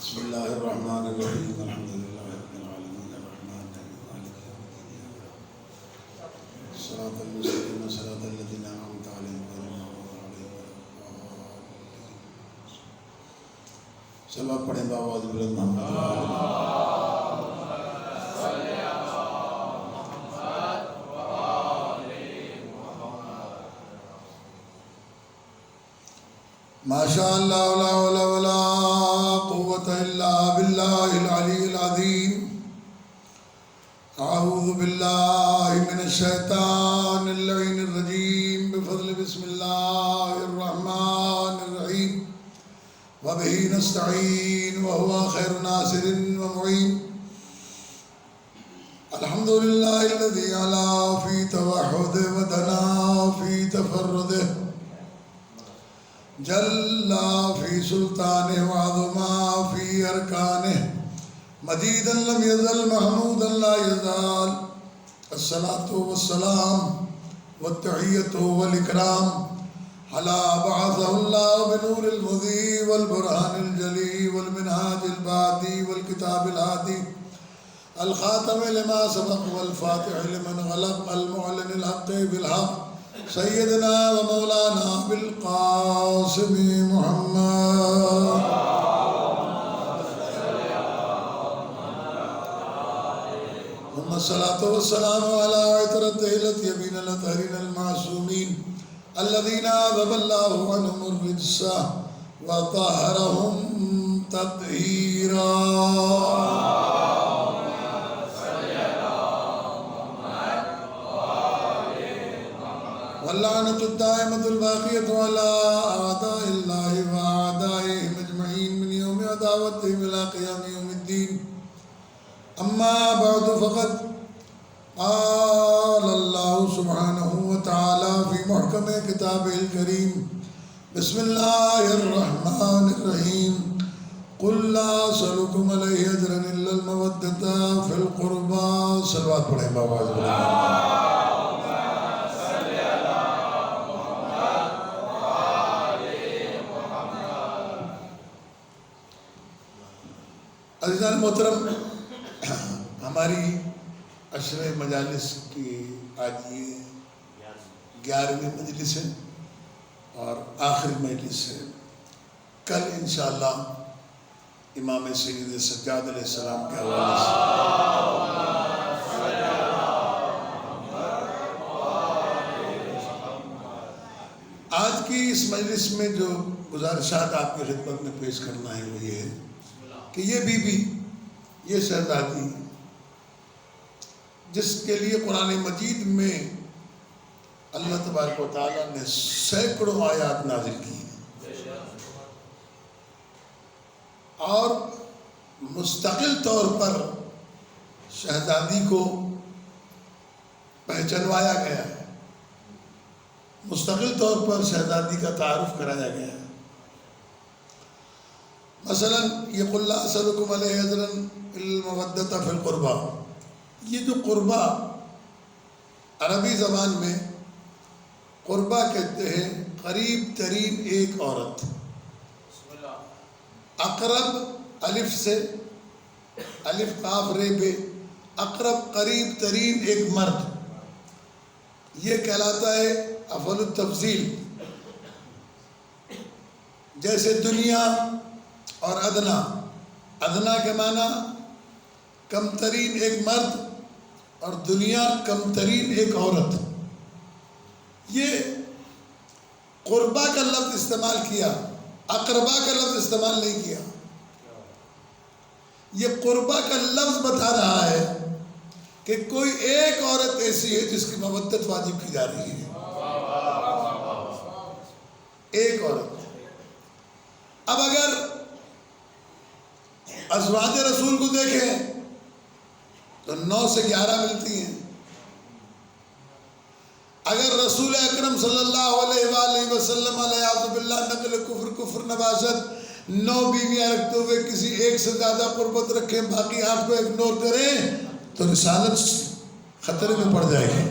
بسم اللہ الرحمن الرحیم الحمد للہ رب العالمین الرحمن الرحیم مالک یوم الدین صراط المستقیم صراط الذین انعمت علیہم غیر المغضوب علیہم ولا الضالین۔ چلو آپ پڑھیں بآواز بلند محمد ما شاء اللہ لا حول ولا قوة الا باللہ العلی العظیم۔ اعوذ باللہ من الشیطان اللعین الرجیم بفضل بسم اللہ الرحمن الرحیم وبہ نستعین وهو خیر ناصر ومعین۔ الحمد للہ الذی علا فی توحد ودنا فی تفرد جلا فی سلطان وعظما فی ارکانہ مجیدا لم یزل محمودا لا یزال۔ الصلاة والسلام والتحیۃ والاکرام علی بعثہ اللہ بنور المضی والبرہان الجلی والمنہاج البادی والکتاب الہادی الخاتم لما سبق والفاتح لمن غلق المعلن الحق بالحق سیدنا و مولانا بالقاسم محمد۔ ثم الصلاة والسلام على عطرة الطيبين الأطهرين المعصومين الذين أذهب الله عنهم الرجس وطهرهم تطهيرا۔ واللعنة الدائمة الباقية على أعداء الله وأعدائهم أجمعين من يوم عداوتهم إلى قيام يوم الدين۔ أما بعد فقد قال الله سبحانه وتعالى في محكم كتابه الكريم بسم الله الرحمن الرحيم قل لا أسألكم عليه أجرا إلا المودة في القربى۔ صلوات پڑھیں بابا۔ عزیزان محترم، ہماری عشرہ مجالس کی آج یہ 11ویں مجلس ہے اور آخری مجلس ہے۔ کل انشاءاللہ امام سید سجاد علیہ السلام کے حوالے سے آج کی اس مجلس میں جو گزارشات آپ کی خدمت میں پیش کرنا ہے وہ یہ ہے کہ یہ بی بی، یہ شہزادی جس کے لیے قرآن مجید میں اللہ تبارک و تعالیٰ نے سینکڑوں آیات نازل کی اور مستقل طور پر شہزادی کو پہچنوایا گیا ہے، مستقل طور پر شہزادی کا تعارف کرایا گیا ہے۔ مثلا یہ قل لا اسألکم علیہ اجرا الا المودۃ فی القربى، یہ جو قربہ عربی زبان میں قربہ کہتے ہیں قریب ترین ایک عورت، اقرب الف سے الف قاف رے بے، اقرب قریب ترین ایک مرد، یہ کہلاتا ہے افضل التفضیل۔ جیسے دنیا اور ادنا، ادنا کے معنی کم ترین ایک مرد اور دنیا کم ترین ایک عورت، یہ قربہ کا لفظ استعمال کیا، اقربا کا لفظ استعمال نہیں کیا۔ یہ قربہ کا لفظ بتا رہا ہے کہ کوئی ایک عورت ایسی ہے جس کی مودت واجب کی جا رہی ہے، ایک عورت۔ اب اگر ازواج رسول کو دیکھیں تو 9 سے 11 ملتی ہیں۔ اگر رسول اکرم صلی اللہ علیہ وآلہ وسلم علیہ باللہ نقل کفر نباشت 9 بیویاں رکھتے ہوئے کسی ایک سے زیادہ قربت رکھیں، باقی 8 کو اگنور کریں تو رسالت خطرے میں پڑ جائے گی۔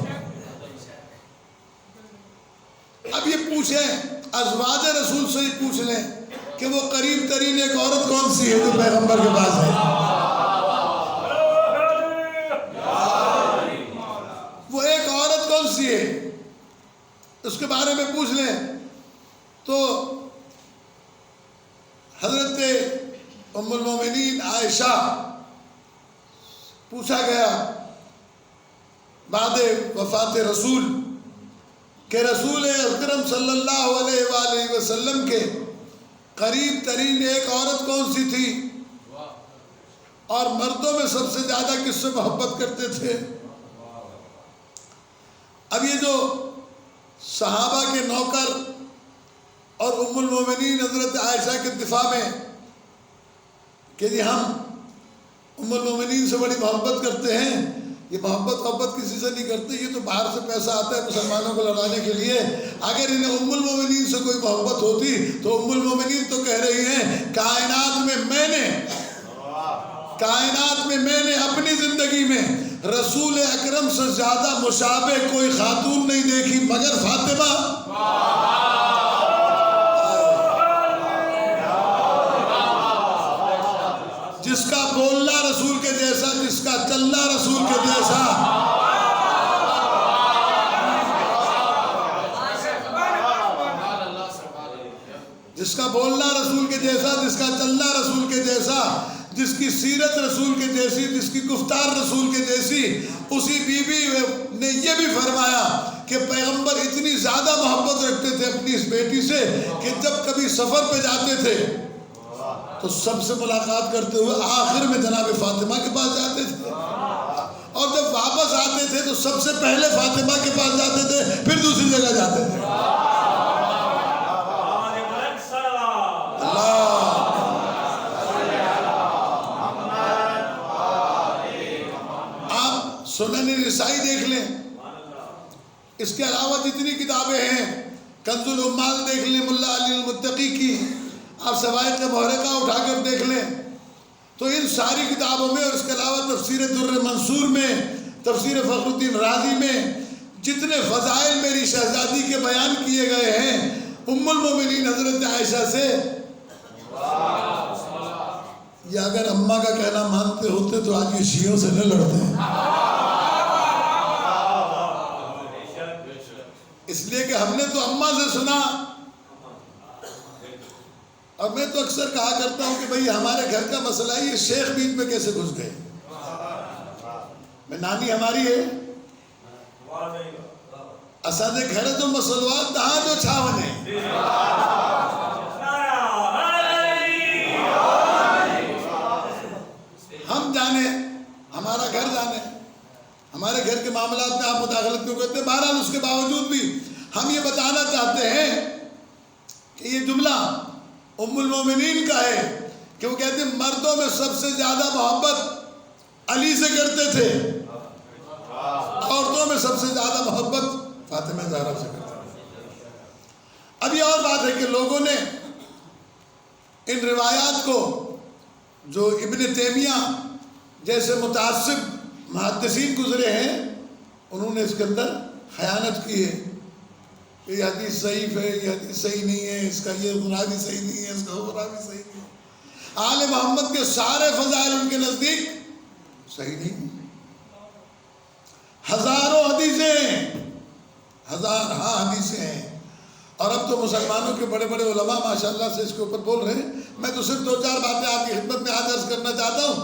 اب یہ پوچھیں، ازواج رسول سے ہی پوچھ لیں کہ کہ وہ قریب ترین ایک عورت کون سی ہے جو پیغمبر کے پاس ہے؟ وہ ایک عورت کون سی ہے اس کے بارے میں پوچھ لیں تو حضرت ام المومنین عائشہ پوچھا گیا بعد وفات رسول کہ رسول اکرم صلی اللہ علیہ وآلہ وسلم کے قریب ترین ایک عورت کون سی تھی اور مردوں میں سب سے زیادہ کس سے محبت کرتے تھے؟ اب یہ جو صحابہ کے نوکر اور ام المومنین حضرت عائشہ کے دفاع میں کہ جی ہم ام المومنین سے بڑی محبت کرتے ہیں، یہ محبت کسی سے نہیں کرتے، یہ تو باہر سے پیسہ آتا ہے مسلمانوں کو لڑانے کے لیے۔ اگر انہیں ام المومنین سے کوئی محبت ہوتی تو ام المومنین تو کہہ رہی ہیں کائنات میں میں نے اپنی زندگی میں رسول اکرم سے زیادہ مشابہ کوئی خاتون نہیں دیکھی مگر فاطمہ۔ جس کا بولنا رسول کے جیسا، جس کا چلنا رسول کے جیسا، جس کا بولنا رسول کے جیسا، جس کا چلنا رسول کے جیسا، جس کی سیرت رسول کے جیسی، جس کی گفتار رسول کے جیسی، اسی بی بی نے یہ بھی فرمایا کہ پیغمبر اتنی زیادہ محبت رکھتے تھے اپنی اس بیٹی سے کہ جب کبھی سفر پہ جاتے تھے تو سب سے ملاقات کرتے ہوئے آخر میں جناب فاطمہ کے پاس جاتے تھے، اور جب واپس آتے تھے تو سب سے پہلے فاطمہ کے پاس جاتے تھے، پھر دوسری جگہ جاتے تھے۔ آپ سنن نسائی دیکھ لیں، اس کے علاوہ جتنی کتابیں ہیں، کنز العمال دیکھ لیں ملا علی المتقی کی، آپ سوائق محرقہ اٹھا کر دیکھ لیں تو ان ساری کتابوں میں، اور اس کے علاوہ تفسیر در منصور میں، تفسیر فخر الدین رازی میں جتنے فضائل میری شہزادی کے بیان کیے گئے ہیں، ام المومنین حضرت عائشہ سے یہ اگر اماں کا کہنا مانتے ہوتے تو آج یہ شیعوں سے نہ لڑتے ہیں، اس لیے کہ ہم نے تو اماں سے سنا، اور میں تو اکثر کہا کرتا ہوں کہ بھئی ہمارے گھر کا مسئلہ ہے، یہ شیخ بیچ میں کیسے گھس گئے؟ میں نانی ہماری ہے اساں دے گھر جو مسلوات تہاں جو چھاون ہے، ہم جانے، ہمارا گھر جانے، ہمارے گھر کے معاملات میں آپ مداخلت کیوں کرتے ہیں؟ بہرحال اس کے باوجود بھی ہم یہ بتانا چاہتے ہیں کہ یہ جملہ ام المومنین کا ہے کہ وہ کہتے ہیں مردوں میں سب سے زیادہ محبت علی سے کرتے تھے، عورتوں میں سب سے زیادہ محبت فاطمہ زہرا سے کرتے تھے۔ اب یہ اور بات ہے کہ لوگوں نے ان روایات کو، جو ابن تیمیہ جیسے متعصب محدثین گزرے ہیں، انہوں نے اس کے اندر خیانت کی ہے کہ یہ حدیث ضعیف ہے، یہ حدیث صحیح نہیں ہے، اس کا یہ راوی صحیح نہیں ہے، اس کا وہ راوی صحیح نہیں ہے۔ آل محمد کے سارے فضائل ان کے نزدیک صحیح نہیں ہیں، ہزاروں حدیثیں، حدیثیں ہیں، اور اب تو مسلمانوں کے بڑے بڑے علماء ماشاءاللہ سے اس کے اوپر بول رہے ہیں۔ میں تو صرف دو چار باتیں آپ کی خدمت میں آج عرض کرنا چاہتا ہوں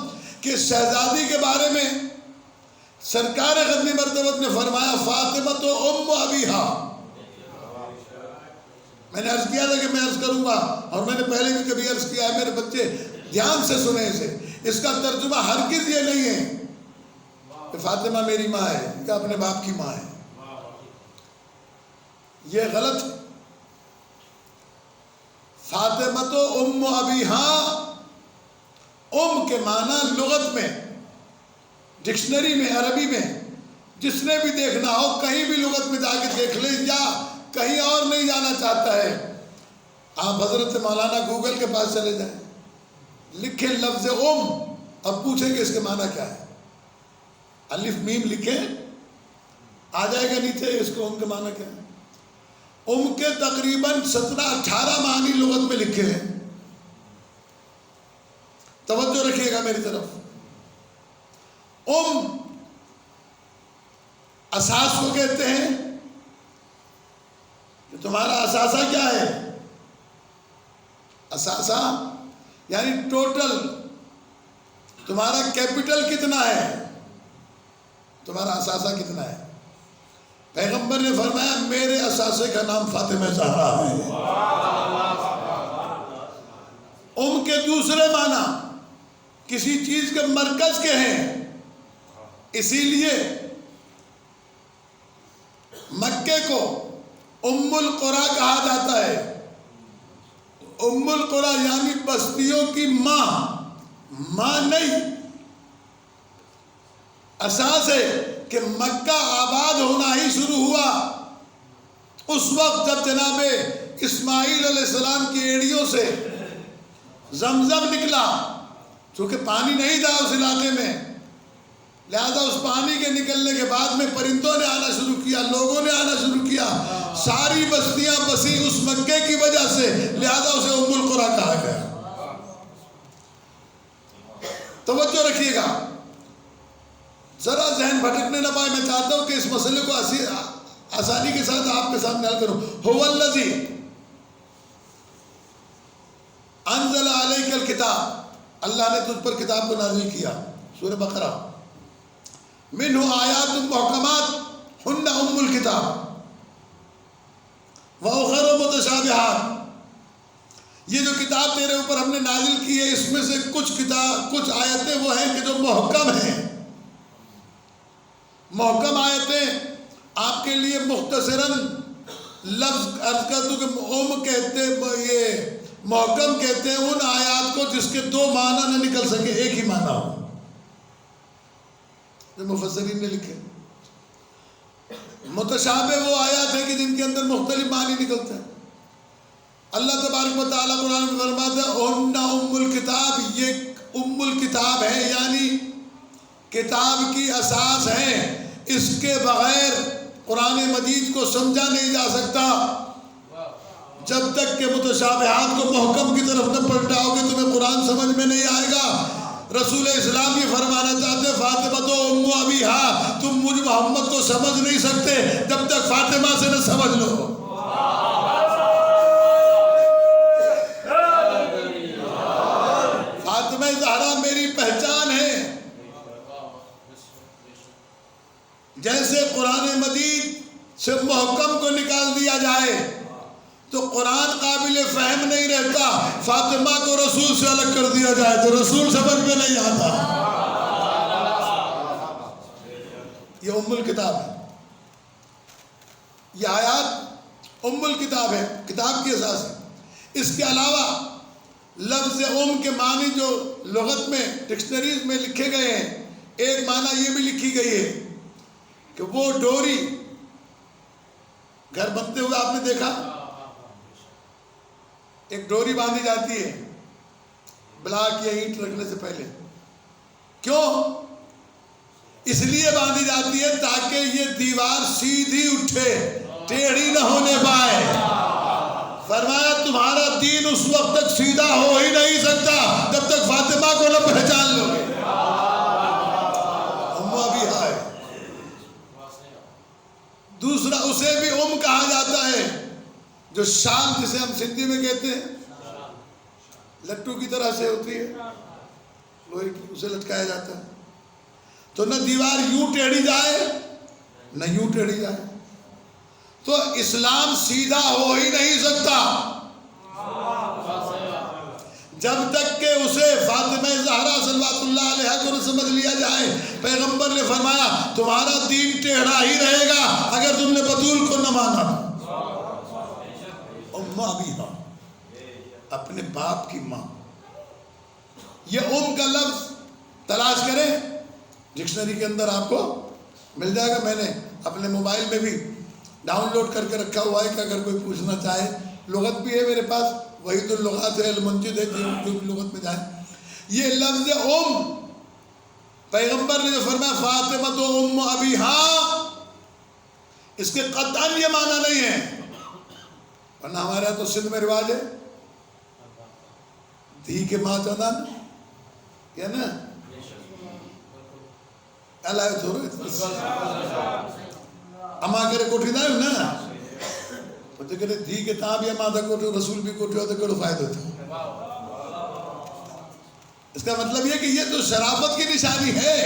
کہ شہزادی کے بارے میں سرکار ختم مرتبت نے فرمایا فاطمہ تو ام ابیہا۔ میں نے عرض کیا تھا کہ میں عرض کروں گا، اور میں نے پہلے بھی کبھی عرض کیا ہے، میرے بچے دھیان سے سنیں اسے، اس کا ترجمہ ہرگز یہ نہیں ہے کہ فاطمہ میری ماں ہے یا اپنے باپ کی ماں ہے، یہ غلط ہے۔ فاطمہ تو ام ابیہا، ام کے معنی لغت میں، ڈکشنری میں، عربی میں جس نے بھی دیکھنا ہو کہیں بھی لغت میں جا کے دیکھ لے، یا کہیں اور نہیں جانا چاہتا ہے، آپ حضرت مولانا گوگل کے پاس چلے جائیں، لکھیں لفظ ام، اب پوچھیں کہ اس کے معنی کیا ہے، الف میم لکھیں، آ جائے گا نیچے اس کو ام کے معنی کیا ہے۔ ام کے تقریباً 17-18 معنی لغت میں لکھے ہیں، توجہ رکھیے گا میری طرف. اساس کو کہتے ہیں کہ تمہارا اثاثہ کیا ہے. اثاثہ یعنی ٹوٹل تمہارا کیپٹل کتنا ہے, تمہارا اثاثہ کتنا ہے. پیغمبر نے فرمایا میرے اثاثے کا نام فاطمہ زہرا ہے. کے دوسرے معنی کسی چیز کے مرکز کے ہیں, اسی لیے مکے کو ام القریٰ کہا جاتا ہے. ام القریٰ یعنی بستیوں کی ماں نہیں. اساس ہے کہ مکہ آباد ہونا ہی شروع ہوا اس وقت جب جناب اسماعیل علیہ السلام کی ایڑیوں سے زمزم نکلا. چونکہ پانی نہیں تھا اس علاقے میں, لہذا اس پانی کے نکلنے کے بعد میں پرندوں نے آنا شروع کیا, لوگوں نے آنا شروع کیا, ساری بستیاں بسی اس مکے کی وجہ سے, لہذا اسے ام القریٰ کہا گیا. توجہ رکھیے گا, ذرا ذہن بھٹکنے نہ پائے. میں چاہتا ہوں کہ اس مسئلے کو آسانی کے ساتھ آپ کے سامنے حل کروں. هو الذی انزل علیک الکتاب, اللہ نے تجھ پر کتاب کو نازل کیا. سورہ بقرہ. منہ آیات محکمات ہن ام الکتاب وأخر متشابہات. یہ جو کتاب تیرے اوپر ہم نے نازل کی ہے اس میں سے کچھ آیتیں وہ ہیں کہ جو محکم ہیں. محکم آیتیں آپ کے لیے مختصراً لفظ عرض کر دوں کہ کہتے یہ محکم کہتے ہیں ان آیات کو جس کے دو معنی نہ نکل سکے, ایک ہی معنی ہو, جو مفسرین نے لکھے. متشابہ وہ آیات ہیں کہ جن کے اندر مختلف معنی نکلتے ہیں. اللہ تبارک و تعالیٰ قرآن میں فرماتا ہے اُنَّ ام الکتاب, یہ ام الکتاب ہے یعنی کتاب کی اساس ہے. اس کے بغیر قرآن مجید کو سمجھا نہیں جا سکتا. جب تک کہ متشابہات کو محکم کی طرف نہ پلٹاؤ گے تمہیں قرآن سمجھ میں نہیں آئے گا. رسول اسلام یہ فرمانا چاہتے فاطمہ تو ام ابیہا, تم مجھ محمد کو سمجھ نہیں سکتے جب تک فاطمہ سے نہ سمجھ لو. فاطمہ زہرا میری پہچان ہے. جیسے قرآن مجید سے محکم کو نکال دیا جائے تو قرآن قابل فہم نہیں رہتا, فاطمہ کو رسول سے الگ کر دیا جائے تو رسول سمجھ میں نہیں آتا. یہ ام الکتاب ہے, یہ آیات ام الکتاب ہے, کتاب کی اساس ہے. اس کے علاوہ لفظ ام کے معنی جو لغت میں ڈکشنریز میں لکھے گئے ہیں, ایک معنی یہ بھی لکھی گئی ہے کہ وہ ڈوری, گھر بنتے ہوئے آپ نے دیکھا ایک ڈوری باندھی جاتی ہے بلاک یا اینٹ رکھنے سے پہلے. کیوں؟ اس لیے باندھی جاتی ہے تاکہ یہ دیوار سیدھی اٹھے, ٹیڑھی نہ ہونے پائے. فرمایا تمہارا دین اس وقت تک سیدھا ہو ہی نہیں سکتا جب تک فاطمہ کو نہ پہچان لو گے. دوسرا اسے بھی کہا جاتا ہے جو شال, جسے ہم سندھی میں کہتے ہیں لٹو کی طرح سے ہوتی ہے, لوہے کی, اسے لٹکایا جاتا ہے تو نہ دیوار یوں ٹیڑھی جائے نہ یوں ٹیڑھی جائے. تو اسلام سیدھا ہو ہی نہیں سکتا جب تک کہ اسے فاطمہ زہرا صلوات اللہ علیہا کو سمجھ لیا جائے. پیغمبر نے فرمایا تمہارا دین ٹیڑھا ہی رہے گا اگر تم نے بطول کو نہ مانا. ام ابیہا, اپنے باپ کی ماں. یہ ام کا لفظ تلاش کریں, ڈکشنری کے اندر آپ کو مل جائے گا. میں نے اپنے موبائل میں بھی ڈاؤن لوڈ کر کے رکھا ہوا ہے کہ اگر کوئی پوچھنا چاہے. لغت بھی ہے میرے پاس, وحید اللغات ہے, المنجد ہے, جو بھی لغت میں جائیں. یہ لفظ ام پیغمبر نے جو فرمایا فاطمہ تو ام ابیہا, اس کے قطعاً یہ معنی نہیں ہے. ورنہ ہمارے یہاں تو سندھ میں رواج ہے دھی کے ماں چودان, کیا نا اللہ تھوڑے اما کرے کوٹھی نہ نا تو کہتے تھی کہ تاں بھی اما تھا کوٹھی رسول بھی کوٹھی ہو تو کڑو فائدہ تھا. اس کا مطلب یہ کہ یہ تو شرافت کی نشانی ہے،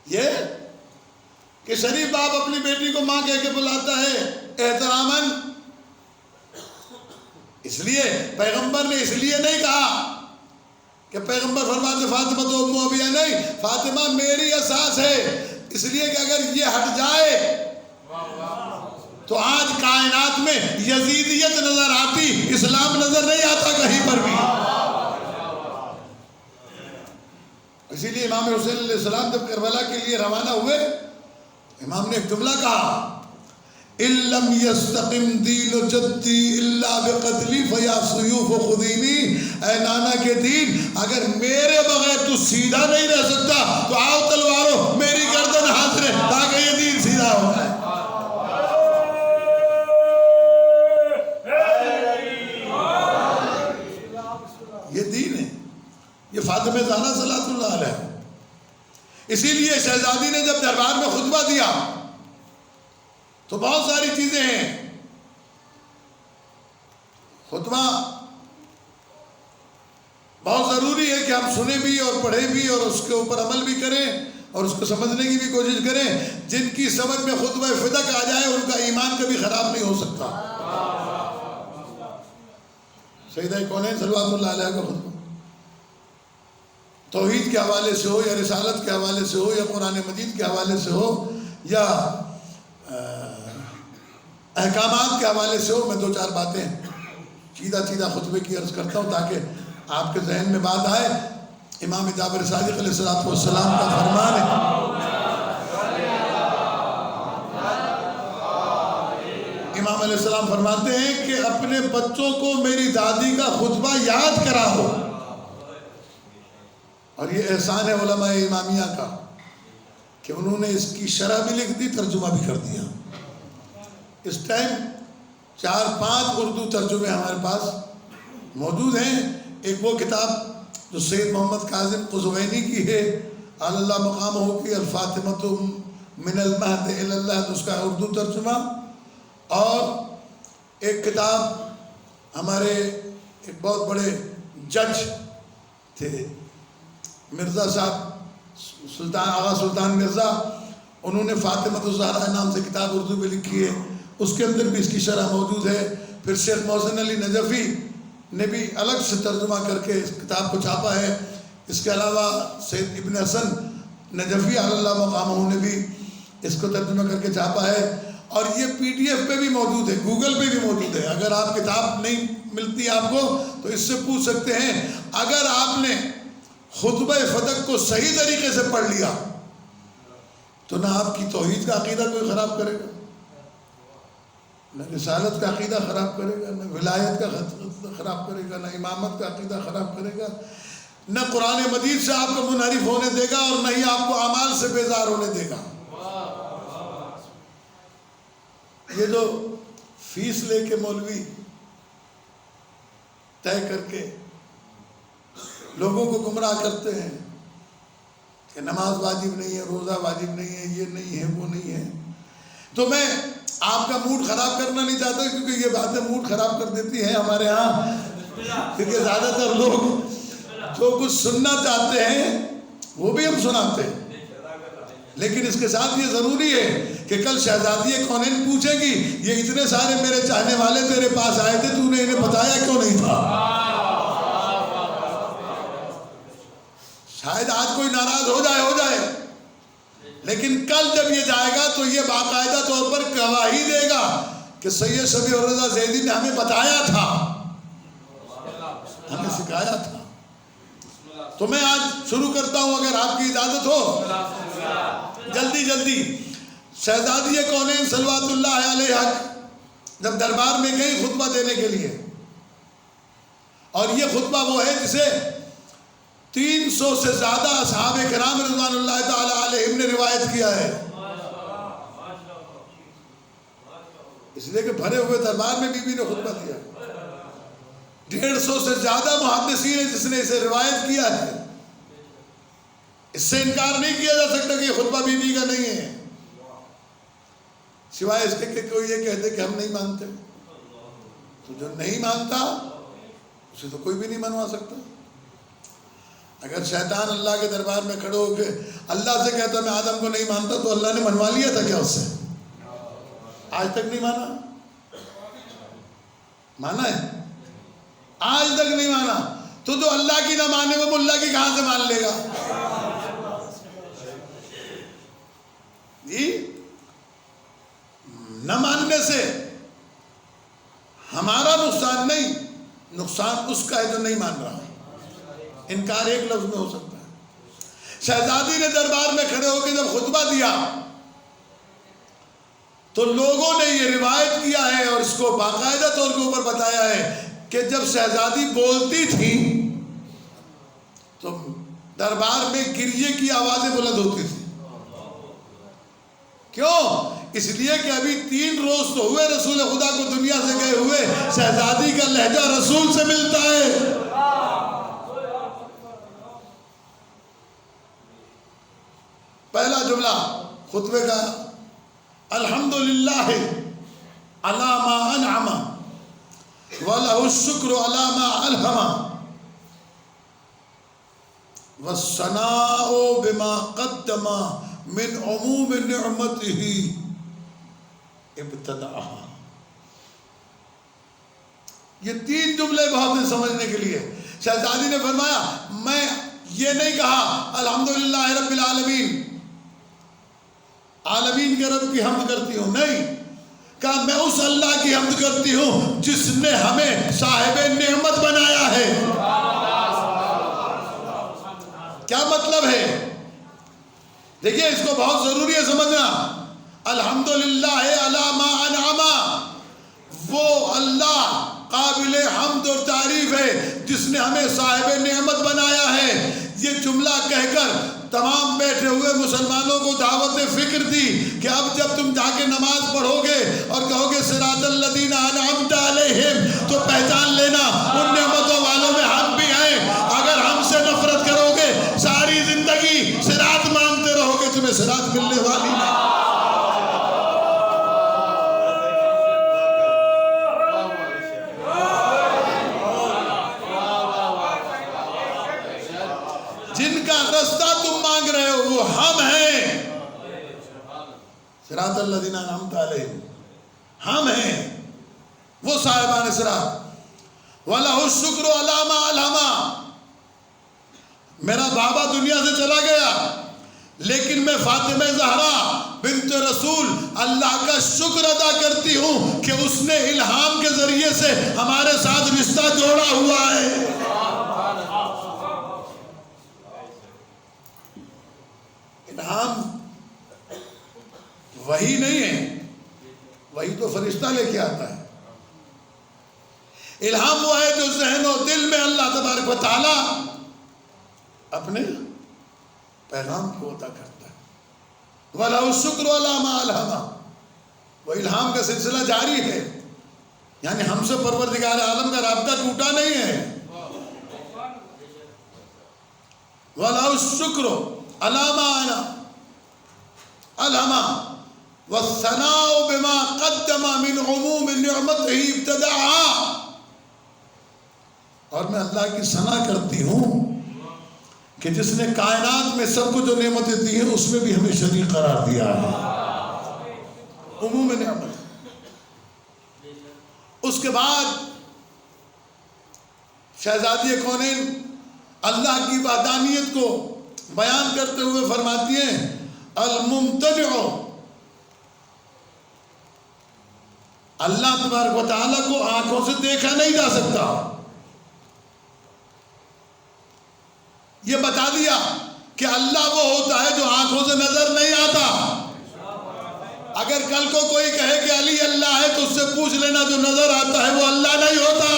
یہ کہ شریف باپ اپنی بیٹی کو ماں کہہ کے بلاتا ہے احتراماً. اس لیے پیغمبر نے اس لیے نہیں کہا کہ پیغمبر فرماتے فاطمہ تو ام ابیہ نہیں، فاطمہ میری اساس ہے، اس لیے کہ اگر یہ ہٹ جائے تو آج کائنات میں یزیدیت نظر آتی، اسلام نظر نہیں آتا کہیں پر بھی. اسی لیے امام حسین علیہ السلام جب کربلا کے لیے روانہ ہوئے، امام نے ایک جملہ کہا إِن لَمْ يَسْتَقِمْ دِينُ جَدِّي إِلَّا بِقَتْلِي فَيَا سُيُوفُ خُذِينِي. اے نانا کے دین، اگر میرے بغیر تو سیدھا نہیں رہ سکتا تو آؤ تلواروں میری گردن ہاتھ رہے تاکہ یہ دین سیدھا ہو جائے. یہ دین ہے، یہ فاطمہ زہرا صلوات اللہ علیہ. اسی لیے شہزادی نے جب دربار میں خطبہ دیا تو بہت ساری چیزیں ہیں. خطبہ بہت ضروری ہے کہ ہم سنیں بھی اور پڑھیں بھی اور اس کے اوپر عمل بھی کریں اور اس کو سمجھنے کی بھی کوشش کریں. جن کی سمجھ میں خطبہ فدق آ جائے ان کا ایمان کبھی خراب نہیں ہو سکتا. سیدہ کونین صلوات اللہ علیہ کا خطبہ توحید کے حوالے سے ہو یا رسالت کے حوالے سے ہو یا قرآن مجید کے حوالے سے ہو یا احکامات کے حوالے سے ہو، میں دو چار باتیں سیدھا خطبے کی عرض کرتا ہوں تاکہ آپ کے ذہن میں بات آئے. امام جعفر صادق علیہ السلام کا فرمان ہے، امام علیہ السلام فرماتے ہیں کہ اپنے بچوں کو میری دادی کا خطبہ یاد کراؤ. اور یہ احسان ہے علماء امامیہ کا کہ انہوں نے اس کی شرح بھی لکھ دی، ترجمہ بھی کر دیا. اس ٹائم 4-5 اردو ترجمے ہمارے پاس موجود ہیں. ایک وہ کتاب جو سید محمد کاظم قزوینی کی ہے، اللہ مقام ہو کی الفاطمۃ من المہد الی اللہ، اس کا اردو ترجمہ. اور ایک کتاب ہمارے ایک بہت بڑے جج تھے مرزا صاحب آغا سلطان مرزا، انہوں نے فاطمۃ الزہرا نام سے کتاب اردو میں لکھی ہے، اس کے اندر بھی اس کی شرح موجود ہے. پھر شیخ محسن علی نجفی نے بھی الگ سے ترجمہ کر کے اس کتاب کو چھاپا ہے. اس کے علاوہ سید ابن حسن نجفی اللہ مقامہ نے بھی اس کو ترجمہ کر کے چھاپا ہے. اور یہ PDF پہ بھی موجود ہے، گوگل پہ بھی موجود ہے. اگر آپ کتاب نہیں ملتی آپ کو تو اس سے پوچھ سکتے ہیں. اگر آپ نے خطبہ فدق کو صحیح طریقے سے پڑھ لیا تو نہ آپ کی توحید کا عقیدہ کوئی خراب کرے گا، نہ رسالت کا عقیدہ خراب کرے گا، نہ ولایت کا خراب کرے گا، نہ امامت کا عقیدہ خراب کرے گا، نہ قرآن مجید سے آپ کو منحرف ہونے دے گا اور نہ ہی آپ کو اعمال سے بیزار ہونے دے گا. یہ جو فیس لے کے مولوی طے کر کے لوگوں کو گمراہ کرتے ہیں کہ نماز واجب نہیں ہے، روزہ واجب نہیں ہے، یہ نہیں ہے، وہ نہیں ہے، تو میں آپ کا موڈ خراب کرنا نہیں چاہتا کیونکہ یہ باتیں موڈ خراب کر دیتی ہیں ہمارے ہاں. کیونکہ زیادہ تر لوگ جو کچھ سننا چاہتے ہیں وہ بھی ہم سناتے ہیں. لیکن اس کے ساتھ یہ ضروری ہے کہ کل شہزادی کونین پوچھے گی یہ اتنے سارے میرے چاہنے والے تیرے پاس آئے تھے، تو نے انہیں بتایا کیوں نہیں تھا؟ شاید آج کوئی ناراض ہو جائے لیکن کل جب یہ جائے گا تو یہ باقاعدہ طور پر گواہی دے گا کہ سید شفیع الرضا زیدی نے ہمیں بتایا تھا، ہمیں سکھایا تھا. تو میں آج شروع کرتا ہوں اگر آپ کی اجازت ہو جلدی. شہزادی کونین صلوات اللہ علیہ جب دربار میں گئی خطبہ دینے کے لیے، اور یہ خطبہ وہ ہے جسے 300 سے زیادہ اصحاب کرام رضوان اللہ تعالی علیہم نے روایت کیا ہے. اس لیے کہ بھرے ہوئے دربار میں بی بی نے خطبہ دیا. 150 سے زیادہ محدثین ہیں جس نے اسے روایت کیا ہے. اس سے انکار نہیں کیا جا سکتا کہ یہ خطبہ بی بی کا نہیں ہے، سوائے اس کے کہ کوئی یہ کہتے کہ ہم نہیں مانتے. تو جو نہیں مانتا اسے تو کوئی بھی نہیں منوا سکتا. اگر شیطان اللہ کے دربار میں کھڑے ہو کے اللہ سے کہتا میں آدم کو نہیں مانتا تو اللہ نے منوا لیا تھا کیا اس سے؟ آج تک نہیں مانا. مانا ہے؟ آج تک نہیں مانا. تو جو اللہ کی نہ مانے وہ ملا کی کہاں سے مان لے گا؟ جی نہ ماننے سے ہمارا نقصان نہیں، نقصان اس کا ہے جو نہیں مان رہا. انکار ایک لفظ میں ہو سکتا ہے. شہزادی نے دربار میں کھڑے ہو کے جب خطبہ دیا تو لوگوں نے یہ روایت کیا ہے اور اس کو باقاعدہ طور کے اوپر بتایا ہے کہ جب شہزادی بولتی تھی تو دربار میں گریے کی آوازیں بلند ہوتی تھی. کیوں؟ اس لیے کہ ابھی 3 روز تو ہوئے رسول خدا کو دنیا سے گئے ہوئے، شہزادی کا لہجہ رسول سے ملتا ہے. پہلا جملہ خطبے کا الحمدللہ علی ما انعم وَلَهُ الشُّكْرُ عَلَى مَا أَلْهَمَ وَالثَّنَاءُ بِمَا قَدَّمَ مِنْ عُمُومِ نِعْمَتِهِ ابتداءً. یہ 3 جملے بہت ہیں سمجھنے کے لیے. شہزادی نے فرمایا میں یہ نہیں کہا الحمدللہ رب العالمین، عالمین کے رب کی حمد کرتی ہوں، نہیں کہا میں اس اللہ کی حمد کرتی ہوں جس نے ہمیں صاحب نعمت بنایا ہے. کیا مطلب ہے؟ دیکھیے اس کو بہت ضروری ہے سمجھنا. الحمدللہ علی ما انعم، وہ اللہ قابل حمد اور تعریف ہے جس نے ہمیں صاحب نعمت بنایا ہے. یہ جملہ کہہ کر تمام بیٹھے ہوئے مسلمانوں کو دعوت فکر دی کہ اب جب تم جا کے نماز پڑھو گے اور کہو گے صراط الذین انعمت علیہم تو پہچان لینا ان نعمتوں والوں میں ہم بھی ہیں. اگر ہم سے نفرت کرو گے ساری زندگی صراط مانتے رہو گے، تمہیں صراط ملنے والی نہیں. جن کا رستہ تم مانگ رہے ہو وہ ہم ہیں. صراط الذین انعمت علیہم ہم ہیں، وہ صاحبان صراط. وَلَهُ الشُّكْرُ عَلَى مَا أَلْهَمَ. میرا بابا دنیا سے چلا گیا لیکن میں فاطمہ زہرا بنت رسول اللہ کا شکر ادا کرتی ہوں کہ اس نے الہام کے ذریعے سے ہمارے ساتھ رشتہ جوڑا ہوا ہے. الہام وہی نہیں ہے، وہی تو فرشتہ لے کے آتا ہے. الہام وہ ہے جو ذہن و دل میں اللہ تبارک و تعالی اپنے پیغام کو عطا کرتا ہے. وَلَهُ الشُّكْرُ عَلَى مَا أَلْهَمَ. وہ الہام کا سلسلہ جاری ہے، یعنی ہم سے پروردگار عالم کا رابطہ ٹوٹا نہیں ہے. وَلَهُ الشُّكْرُ عَلَى مَا أَلْهَمَ وَالثَّنَاءُ بِمَا قَدَّمَ مِنْ عُمُومِ نِعْمَتِهِ ابْتَدَعَهَا. اور میں اللہ کی ثنا کرتی ہوں کہ جس نے کائنات میں سب کو جو نعمتیں دی ہیں اس میں بھی ہمیں شریک قرار دیا ہے. عموم نعمت. اس کے بعد شہزادی کونین اللہ کی وحدانیت کو بیان کرتے ہوئے فرماتی ہیں الممتنع، اللہ تبارک و تعالیٰ کو آنکھوں سے دیکھا نہیں جا سکتا. یہ بتا دیا کہ اللہ وہ ہوتا ہے جو آنکھوں سے نظر نہیں آتا. اگر کل کو کوئی کہے کہ علی اللہ ہے تو اس سے پوچھ لینا جو نظر آتا ہے وہ اللہ نہیں ہوتا.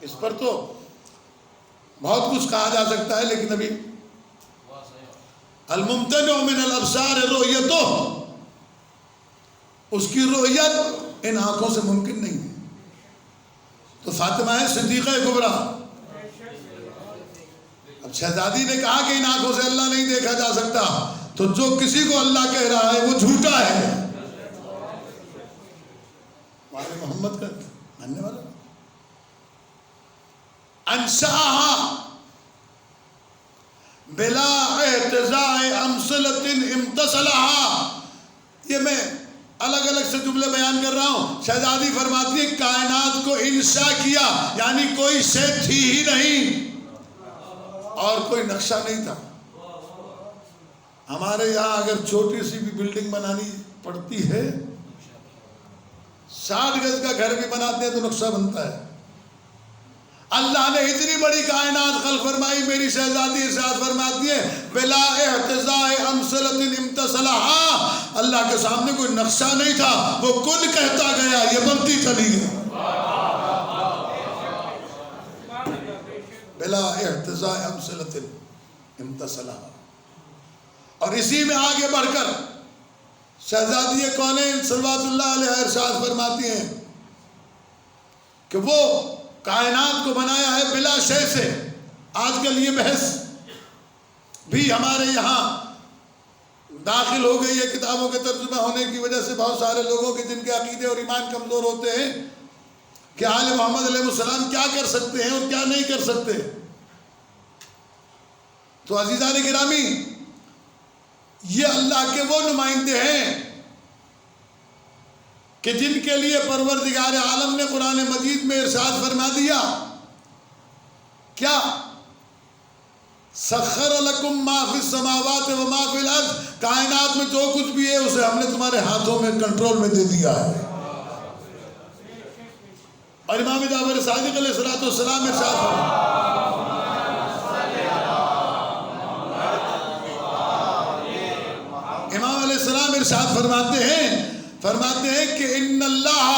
اس پر تو بہت کچھ کہا جا سکتا ہے لیکن ابھی الممتنع من الابصار رؤیتہ، اس کی رؤیت ان آنکھوں سے ممکن نہیں ہے۔ تو فاطمہ ہے صدیقہ کبریٰ۔ اب شہزادی نے کہا کہ ان آنکھوں سے اللہ نہیں دیکھا جا سکتا، تو جو کسی کو اللہ کہہ رہا ہے وہ جھوٹا ہے۔ ہمارے محمد کا ماننے والا انشاءها بلا احتزاء امثلۃ امتصلها۔ یہ میں الگ الگ سے جملے بیان کر رہا ہوں۔ شہزادی فرماتی ہے کائنات کو انشاء کیا، یعنی کوئی شے تھی ہی نہیں اور کوئی نقشہ نہیں تھا۔ ہمارے یہاں اگر چھوٹی سی بھی بلڈنگ بنانی پڑتی ہے، 60 گز کا گھر بھی بناتے ہیں تو نقشہ بنتا ہے۔ اللہ نے اتنی بڑی کائنات خلق فرمائی، میری شہزادی ارشاد فرماتی ہے بلا احتزاء امثلۃ امتصلها، اللہ کے سامنے کوئی نقشہ نہیں تھا، وہ کن کہتا گیا، یہ بنتی چلی گئی۔ بلا احتزاء امثلۃ امتصلها۔ اور اسی میں آگے بڑھ کر شہزادی کونین صلوات اللہ علیہ ارشاد فرماتی ہیں کہ وہ کائنات کو بنایا ہے بلا شے سے۔ آج کل یہ بحث بھی ہمارے یہاں داخل ہو گئی ہے کتابوں کے ترجمہ ہونے کی وجہ سے، بہت سارے لوگوں کے جن کے عقیدے اور ایمان کمزور ہوتے ہیں کہ آل محمد علیہ السلام کیا کر سکتے ہیں اور کیا نہیں کر سکتے۔ تو عزیزان گرامی، یہ اللہ کے وہ نمائندے ہیں کہ جن کے لیے پروردگار عالم نے قرآن مجید میں ارشاد فرما دیا کیا؟ سخر لکم ما فی السماوات و ما فی الارض، کائنات میں جو کچھ بھی ہے اسے ہم نے تمہارے ہاتھوں میں کنٹرول میں دے دیا ہے۔ اور امام جعفر صادق علیہ السلام ارشاد امام علیہ السلام ارشاد فرماتے ہیں کہ ان اللہ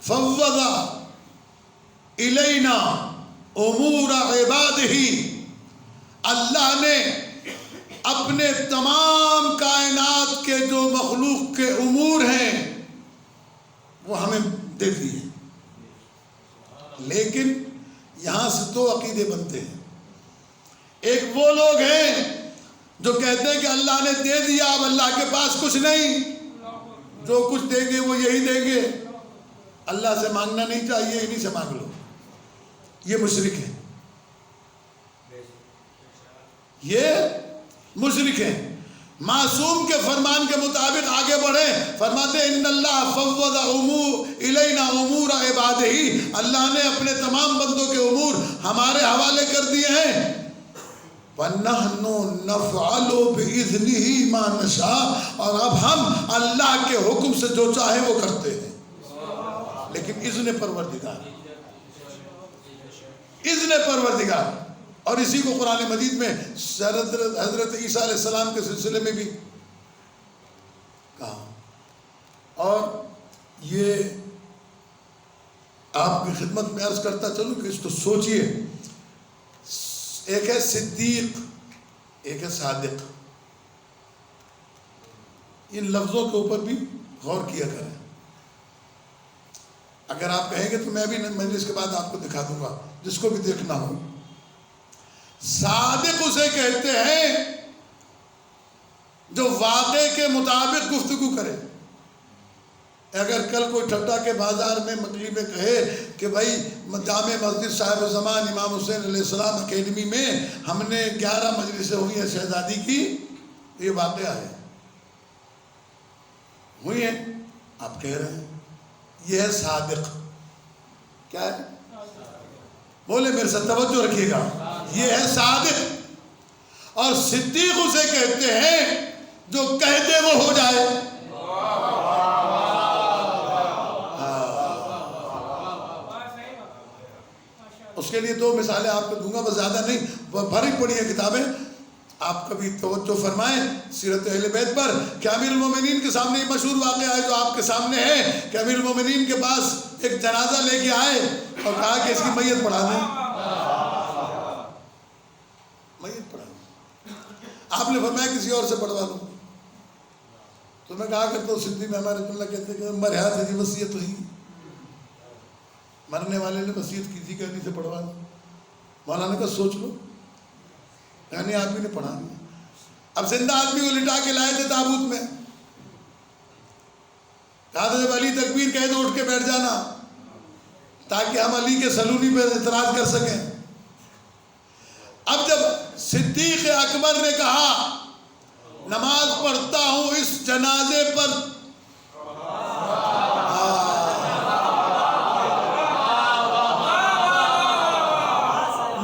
فوض الینا امور عبادہ، اللہ نے اپنے تمام کائنات کے جو مخلوق کے امور ہیں وہ ہمیں دے دیے۔ لیکن یہاں سے دو عقیدے بنتے ہیں۔ ایک وہ لوگ ہیں جو کہتے ہیں کہ اللہ نے دے دیا، اب اللہ کے پاس کچھ نہیں، جو کچھ دیں گے وہ یہی دیں گے، اللہ سے مانگنا نہیں چاہیے، انہی سے مانگ لو۔ یہ مشرک ہے، یہ مشرک ہے۔ معصوم کے فرمان کے مطابق آگے بڑھے، فرماتے ہیں ان اللہ فوض الینا امور عبادہ، اللہ نے اپنے تمام بندوں کے امور ہمارے حوالے کر دیے ہیں۔ وَنَحْنُ نَفْعَلُ بِإِذْنِهِ مَا نَشَاءُ، اور اب ہم اللہ کے حکم سے جو چاہیں وہ کرتے ہیں، لیکن اذن پروردگار، اذن پروردگار۔ اور اسی کو قرآن مجید میں حضرت عیسیٰ علیہ السلام کے سلسلے میں بھی کہا۔ اور یہ آپ کی خدمت میں عرض کرتا چلوں کہ اس کو سوچئے، ایک ہے صدیق، ایک ہے صادق۔ ان لفظوں کے اوپر بھی غور کیا کریں۔ اگر آپ کہیں گے تو میں بھی مجلس کے بعد آپ کو دکھا دوں گا، جس کو بھی دیکھنا ہو۔ صادق اسے کہتے ہیں جو واقعے کے مطابق گفتگو کرے۔ اگر کل کوئی ٹھٹا کے بازار میں مکلی میں کہے کہ بھائی جامع مسجد صاحب زمان امام حسین علیہ السلام اکیڈمی میں ہم نے 11 مجلسیں ہوئی ہیں شہزادی کی، یہ واقعہ ہے، ہوئی ہیں، آپ کہہ رہے ہیں، یہ ہے صادق۔ کیا ہے؟ بولے میرے ساتھ توجہ رکھیے گا، یہ ہے صادق۔ اور صدیق اسے کہتے ہیں جو کہہ دے وہ ہو جائے۔ اس کے لیے 2 مثالیں آپ کو دوں گا، بس زیادہ نہیں، بھری پڑی ہیں کتابیں، آپ کبھی توجہ فرمائیں سیرت اہل بیت پر کہ امیر المومنین کے سامنے یہ مشہور واقعہ ہے جو آپ کے سامنے ہے کہ امیر المومنین کے پاس ایک جنازہ لے کے آئے اور کہا کہ اس کی میت پڑھا دیں، میت پڑھا دیں۔ آپ نے فرمایا کسی اور سے پڑھوا لو. تو میں کہا کرتا ہوں سندھی میں ہمارے جملہ کہتے ہیں کہ مرحات ہے جی وصیت ہوئی، مرنے والے نے وصیت کی تھی کہ انہیں سے پڑھوا لو. مولانا کا سوچ لو، یعنی آدمی نے پڑھا نہیں. اب زندہ آدمی کو لٹا کے لائے تھے تابوت میں، کہا تھا جب علی تکبیر کہے تو اٹھ کے بیٹھ جانا تاکہ ہم علی کے سلونی پہ اعتراض کر سکیں. اب جب صدیق اکبر نے کہا نماز پڑھتا ہوں اس جنازے پر،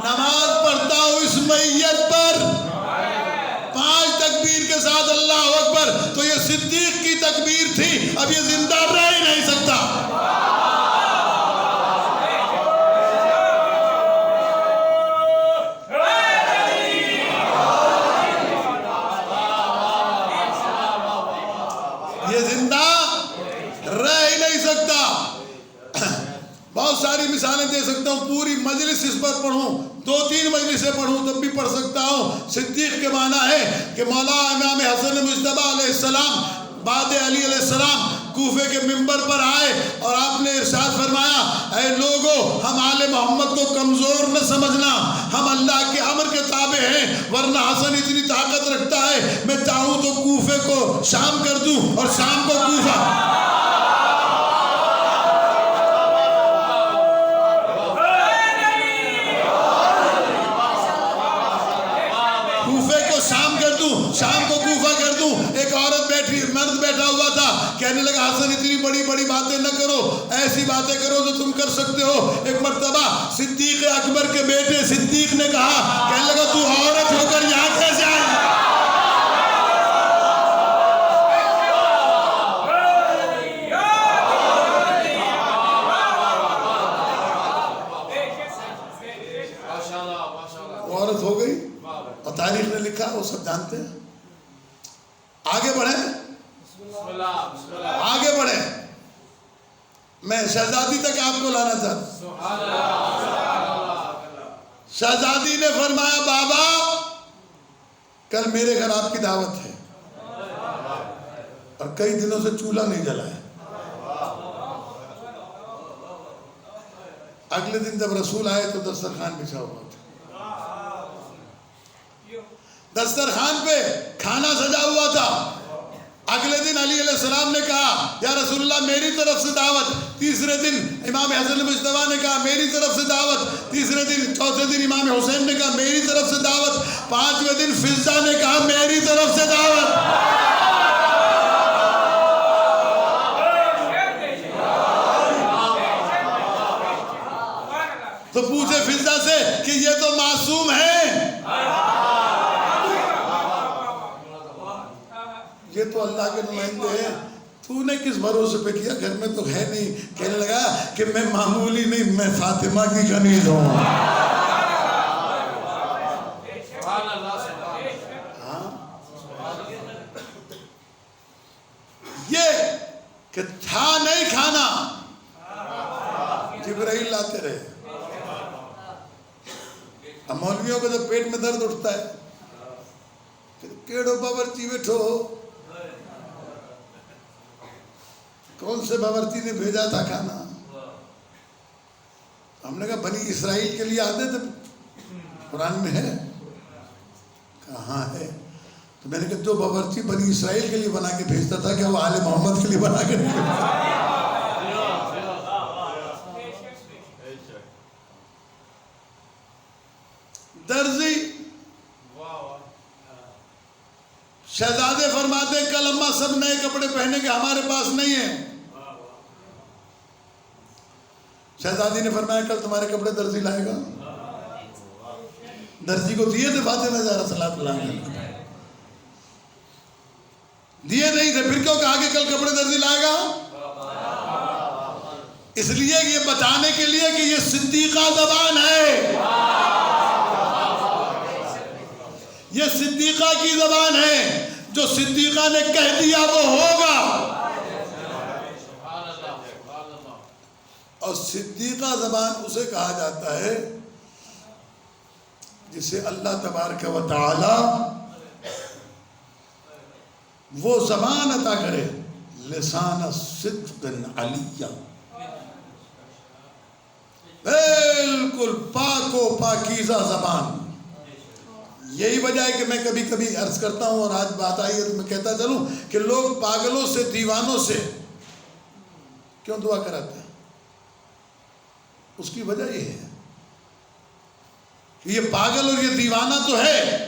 نماز پڑھتا ہوں اس میت پر 5 تکبیر کے ساتھ اللہ اکبر، تو یہ صدیق کی تکبیر تھی. اب یہ زندہ رہ ہی نہیں سکتا. بہت ساری مثالیں دے سکتا ہوں، پوری مجلس اس پر پڑھوں، 2-3 مجلسیں پڑھوں تب بھی پڑھ سکتا ہوں. صدیق کے معنی ہے کہ مولا امام حسن مجتبیٰ علیہ السلام بعد علی علیہ السلام کوفے کے منبر پر آئے اور آپ نے ارشاد فرمایا اے لوگو ہم آل محمد کو کمزور نہ سمجھنا، ہم اللہ کے امر کے تابع ہیں، ورنہ حسن اتنی طاقت رکھتا ہے میں چاہوں تو کوفے کو شام کر دوں اور شام کو کوفہ. شام کو کوفہ کر دوں. ایک عورت مرد بیٹھا ہوا تھا، کہنے لگا حسن اتنی بڑی بڑی باتیں نہ کرو، ایسی باتیں کرو جو تم کر سکتے ہو. ایک مرتبہ صدیق اکبر کے بیٹے صدیق نے کہا، کہنے لگا تو عورت ہو کر یہاں کیسے آئی؟ عورت ہو گئی اور تاریخ نے لکھا، وہ سب جانتے ہیں. آگے بڑھیں، آگے بڑھیں. میں شہزادی تک آپ کو لانا چاہتا ہوں. شہزادی نے فرمایا بابا کل میرے گھر آپ کی دعوت ہے اور کئی دنوں سے چولہا نہیں جلا ہے. اگلے دن جب رسول آئے تو دسترخوان بچھا ہوا تھا، دسترخوان پہ کھانا سجا ہوا تھا. اگلے دن علی علیہ السلام نے کہا یا رسول اللہ میری طرف سے دعوت. تیسرے دن امام حسن مجتبیٰ نے کہا میری طرف سے دعوت. تیسرے دن چوتھے دن امام حسین نے کہا میری طرف سے دعوت. 5ویں دن فضہ نے کہا میری طرف سے دعوت. تو پوچھے فضہ سے کہ یہ تو معصوم ہے، یہ تو اللہ کے نمائندے ہیں، تو نے کس بھروسے پہ کیا؟ گھر میں تو ہے نہیں. کہنے لگا کہ میں معمولی نہیں، میں فاطمہ کی کنیز ہوں. یہ کہ تھا نہیں کھانا، جبرائیل لاتے رہے. اب مولویوں کو جب پیٹ میں درد اٹھتا ہے کیڑو باورچی بیٹھو، کون سے باورچی نے بھیجا تھا کھانا؟ ہم نے کہا بنی اسرائیل کے لیے آتے تھے، قرآن میں ہے؟ کہاں ہے؟ تو میں نے کہا جو باورچی بنی اسرائیل کے لیے بنا کے بھیجتا تھا کیا وہ آل محمد کے لیے بنا کے نہیں بھیجتا؟ درزی شہزادے فرماتے ہیں کل اماں سب نئے کپڑے پہنے کے ہمارے پاس نہیں ہیں. شہزادی نے فرمایا کل تمہارے کپڑے درزی لائے گا. درزی کو دیے تھے فاطمہ زہرا صلاۃ اللہ علیہا، دیے نہیں تھے، پھر کیوں کہا کہ کل کپڑے درزی لائے گا؟ اس لیے یہ بتانے کے لیے کہ یہ صدیقہ زبان ہے، یہ صدیقہ کی زبان ہے. جو صدیقہ نے کہہ دیا وہ ہوگا. اور صدیقہ زبان اسے کہا جاتا ہے جسے اللہ تبارک و تعالی وہ زبان عطا کرے لسان صدق علیہ، بالکل پاک و پاکیزہ زبان. یہی وجہ ہے کہ میں کبھی کبھی عرض کرتا ہوں، اور آج بات آئی ہے تو میں کہتا چلوں کہ لوگ پاگلوں سے دیوانوں سے کیوں دعا کراتے ہیں؟ اس کی وجہ یہ ہے، یہ پاگل اور یہ دیوانہ تو ہے،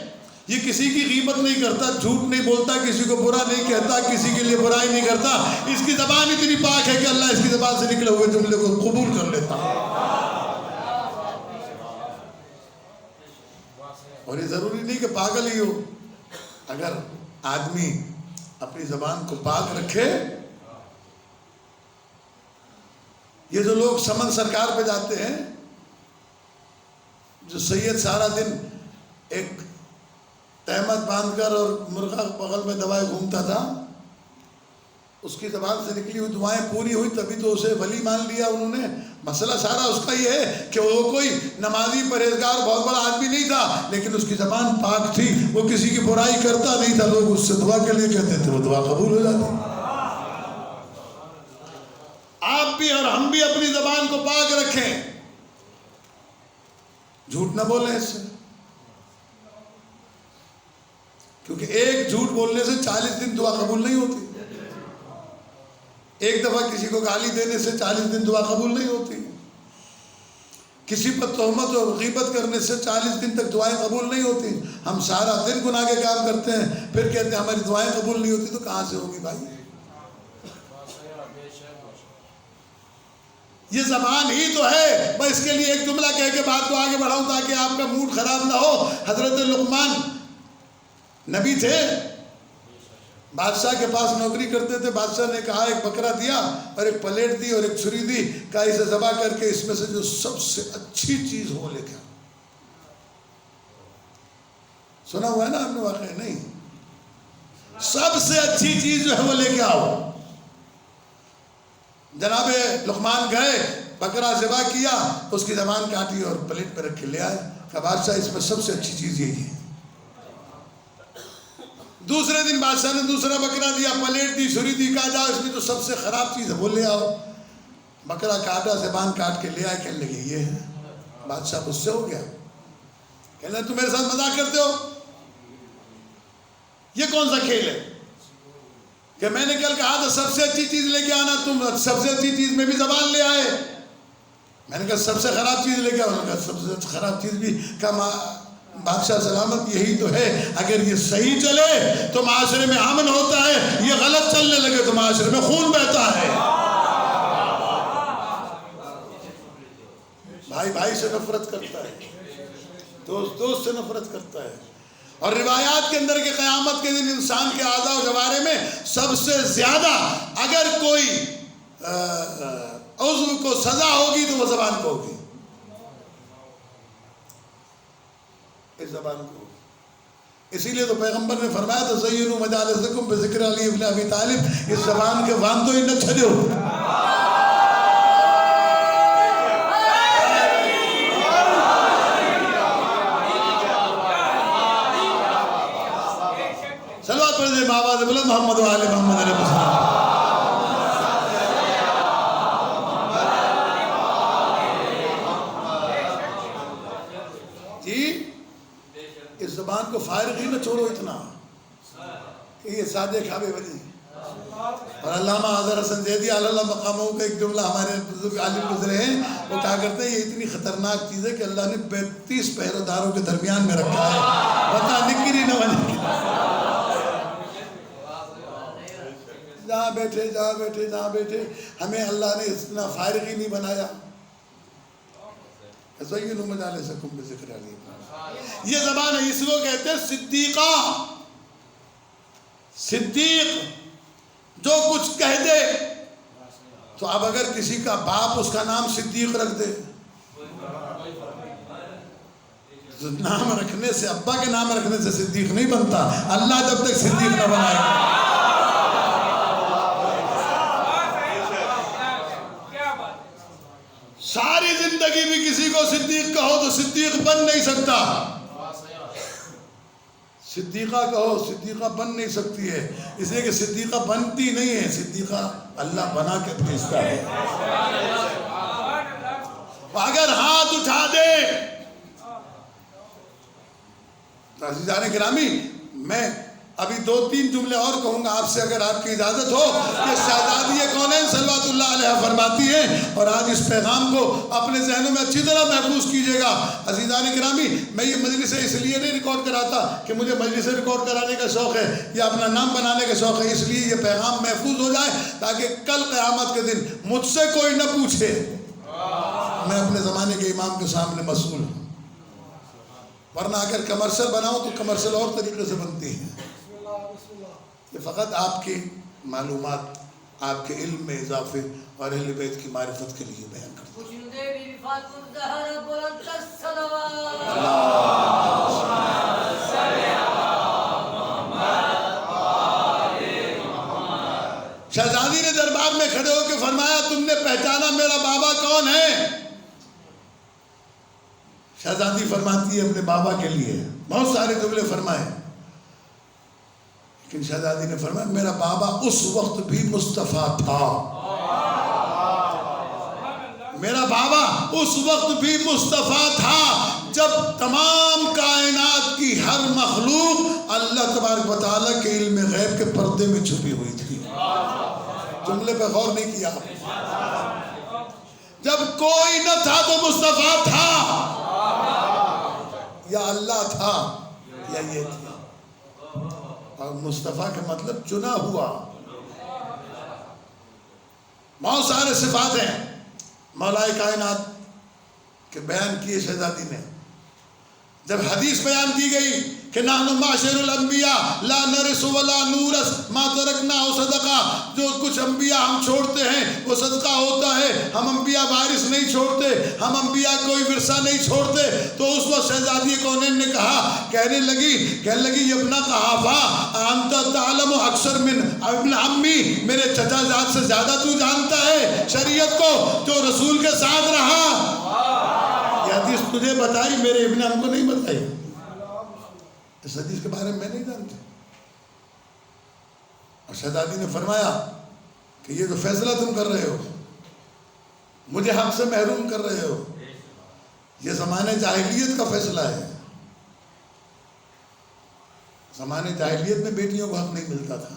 یہ کسی کی غیبت نہیں کرتا، جھوٹ نہیں بولتا، کسی کو برا نہیں کہتا، کسی کے لیے برائی نہیں کرتا. اس کی زبان اتنی پاک ہے کہ اللہ اس کی زبان سے نکلے ہوئے جملے کو قبول کر لیتا ہے. اور یہ ضروری نہیں کہ پاگل ہی ہو، اگر آدمی اپنی زبان کو پاک رکھے. یہ جو لوگ سمن سرکار پہ جاتے ہیں، جو سید سارا دن ایک تہمت باندھ کر اور مرغا بغل میں دبائے گھومتا تھا، اس کی زبان سے نکلی ہوئی دعائیں پوری ہوئی تبھی تو اسے ولی مان لیا انہوں نے. مسئلہ سارا اس کا یہ ہے کہ وہ کوئی نمازی پرہیزگار بہت بڑا آدمی نہیں تھا، لیکن اس کی زبان پاک تھی، وہ کسی کی برائی کرتا نہیں تھا، لوگ اس سے دعا کے لیے کہتے تھے، وہ دعا قبول ہو جاتی. آپ بھی اور ہم بھی اپنی زبان کو پاک رکھیں، جھوٹ نہ بولیں اس سے، کیونکہ ایک جھوٹ بولنے سے 40 دن دعا قبول نہیں ہوتی. ایک دفعہ کسی کو گالی دینے سے 40 دن دعا قبول نہیں ہوتی. کسی پر تہمت اور غیبت کرنے سے 40 دن تک دعائیں قبول نہیں ہوتی. ہم سارا دن گناہ کے کام کرتے ہیں، پھر کہتے ہیں ہماری دعائیں قبول نہیں ہوتی، تو کہاں سے ہوں گی بھائی؟ یہ زبان ہی تو ہے. میں اس کے لیے ایک جملہ کہہ کے بات کو آگے بڑھاؤں تاکہ آپ کا موڈ خراب نہ ہو. حضرت لقمان نبی تھے، بادشاہ کے پاس نوکری کرتے تھے. بادشاہ نے کہا ایک بکرا دیا اور ایک پلیٹ دی اور ایک چھری دی، کہا اسے ذبح کر کے اس میں سے جو سب سے اچھی چیز ہو لے کے آؤ. سنا ہوا ہے نا آپ نے واقعہ؟ نہیں، سب سے اچھی چیز جو ہے وہ لے کے آؤ. جناب لقمان گئے، بکرا ذبح کیا، اس کی زبان کاٹی اور پلیٹ پہ رکھ کے لے آئے. کہا بادشاہ اس میں سب سے اچھی چیز یہی ہے. دوسرے دن بادشاہ نے دوسرا بکرا دیا، پلیٹ دی، چھری دی، کہا جاؤ اس میں تو سب سے خراب چیز ہے وہ لے آؤ. بکرا کاٹا، زبان کاٹ کے لے آئے. کہنے لگے یہ ہے. بادشاہ غصے ہو گیا، کہنے لگے تم میرے ساتھ مذاق کرتے ہو؟ یہ کون سا کھیل ہے کہ میں نے کل کہا تھا سب سے اچھی چیز لے کے آنا، تم سب سے اچھی چیز میں بھی زبان لے آئے. میں نے کہا سب سے خراب چیز لے کے آؤ. انہوں نے کہا سب سے خراب چیز بھی. کہا بادشاہ سلامت یہی تو ہے، اگر یہ صحیح چلے تو معاشرے میں امن ہوتا ہے، یہ غلط چلنے لگے تو معاشرے میں خون بہتا ہے. بھائی بھائی سے نفرت کرتا ہے، دوست دوست سے نفرت کرتا ہے. اور روایات کے اندر کہ قیامت کے دن انسان کے اعضاء و جوارے میں سب سے زیادہ اگر کوئی عضو کو سزا ہوگی تو وہ زبان کو ہوگی، اس زبان کو ہوگی. اسی لیے تو پیغمبر نے فرمایا تھا زینوا مجالسکم بذکر علی ابن ابی طالب، اس زبان کے وان تو ہی نہ چھڑو. صلوات پڑھ دیں بآواز بلند محمد و آل محمد علیہ وسلم. جی اس زبان کو فارغ ہی نہ چھوڑو اتنا کہ یہ سادے کھابے بنے. اور علامہ حضرت حسن زیدی علی اللہ مقاموں کا ایک جملہ ہمارے بزرگ عالم گزرے ہیں، وہ کہا کرتے ہیں یہ اتنی خطرناک چیز ہے کہ اللہ نے 32 پہرے داروں کے درمیان میں رکھا ہے، بتا نکری نہ بنے. جہاں بیٹھے جہاں بیٹھے جہاں بیٹھے ہمیں اللہ نے اتنا فارغ ہی نہیں بنایا. زینوا مجالسکم بذکر علی. یہ زبان ہے، اس کو کہتے ہیں صدیقہ. صدیق جو کچھ کہہ دے. تو اب اگر کسی کا باپ اس کا نام صدیق رکھ دے، نام رکھنے سے، ابا کے نام رکھنے سے صدیق نہیں بنتا. اللہ جب تک صدیق نہ بنائے. ساری زندگی بھی کسی کو صدیق کہو تو صدیق بن نہیں سکتا. صدیقہ کہو، صدیقہ بن نہیں سکتی ہے، اس لیے کہ صدیقہ بنتی نہیں ہے، صدیقہ اللہ بنا کے بھیجتا ہے۔ اگر ہاتھ اٹھا دے تو عزیزان گرامی، میں ابھی 2-3 جملے اور کہوں گا آپ سے اگر آپ کی اجازت ہو کہ شہزادی کونین صلوات اللہ علیہ فرماتی ہیں، اور آج اس پیغام کو اپنے ذہنوں میں اچھی طرح محفوظ کیجئے گا۔ عزیزان گرامی، میں یہ مجلس اس لیے نہیں ریکارڈ کراتا کہ مجھے مجلس ریکارڈ کرانے کا شوق ہے یا اپنا نام بنانے کا شوق ہے، اس لیے یہ پیغام محفوظ ہو جائے تاکہ کل قیامت کے دن مجھ سے کوئی نہ پوچھے میں اپنے زمانے کے امام کے سامنے مسئول ہوں، ورنہ اگر کمرشل بناؤں تو کمرشل اور طریقے سے بنتی ہے۔ یہ فقط آپ کی معلومات، آپ کے علم میں اضافے اور اہل بیت کی معرفت کے لیے بیان کرتا ہوں۔ شہزادی نے دربار میں کھڑے ہو کے فرمایا، تم نے پہچانا میرا بابا کون ہے؟ شہزادی فرماتی ہے اپنے بابا کے لیے بہت سارے جملے فرمائے، لیکن شہزادی نے فرمایا میرا بابا اس وقت بھی مصطفیٰ تھا، میرا بابا اس وقت بھی مصطفیٰ تھا جب تمام کائنات کی ہر مخلوق اللہ تبارک و تعالیٰ کے علم غیب کے پردے میں چھپی ہوئی تھی۔ جملے پہ غور نہیں کیا؟ جب کوئی نہ تھا تو مصطفیٰ تھا، یا اللہ تھا یا یہ تھا، اور مصطفیٰ کا مطلب چنا ہوا۔ بہت سارے صفات ہیں مولا کائنات کے بیان کیے شہزادی نے۔ جب حدیث بیان کی گئی کہ نحن معاشر الانبیاء لا نرث ولا نورث ما ترکنا صدقہ، جو کچھ انبیاء ہم چھوڑتے ہیں وہ صدقہ ہوتا ہے، ہم انبیاء وارث نہیں چھوڑتے، ہم انبیاء کوئی ورثہ نہیں چھوڑتے۔ تو اس وقت شہزادی کونین نے کہا، کہنے لگی ابن قحافہ انت تعلم اکثر من ابن عمی، میرے چچا زاد سے زیادہ تو جانتا ہے شریعت کو جو رسول کے ساتھ رہا۔ یہ حدیث تجھے بتائی، میرے ابن عم کو نہیں بتائی، اس حدیث کے بارے میں نہیں جانتے۔ اور شہزادی نے فرمایا کہ یہ جو فیصلہ تم کر رہے ہو، مجھے حق سے محروم کر رہے ہو، یہ زمانے جاہلیت کا فیصلہ ہے۔ زمانے جاہلیت میں بیٹیوں کو حق نہیں ملتا تھا۔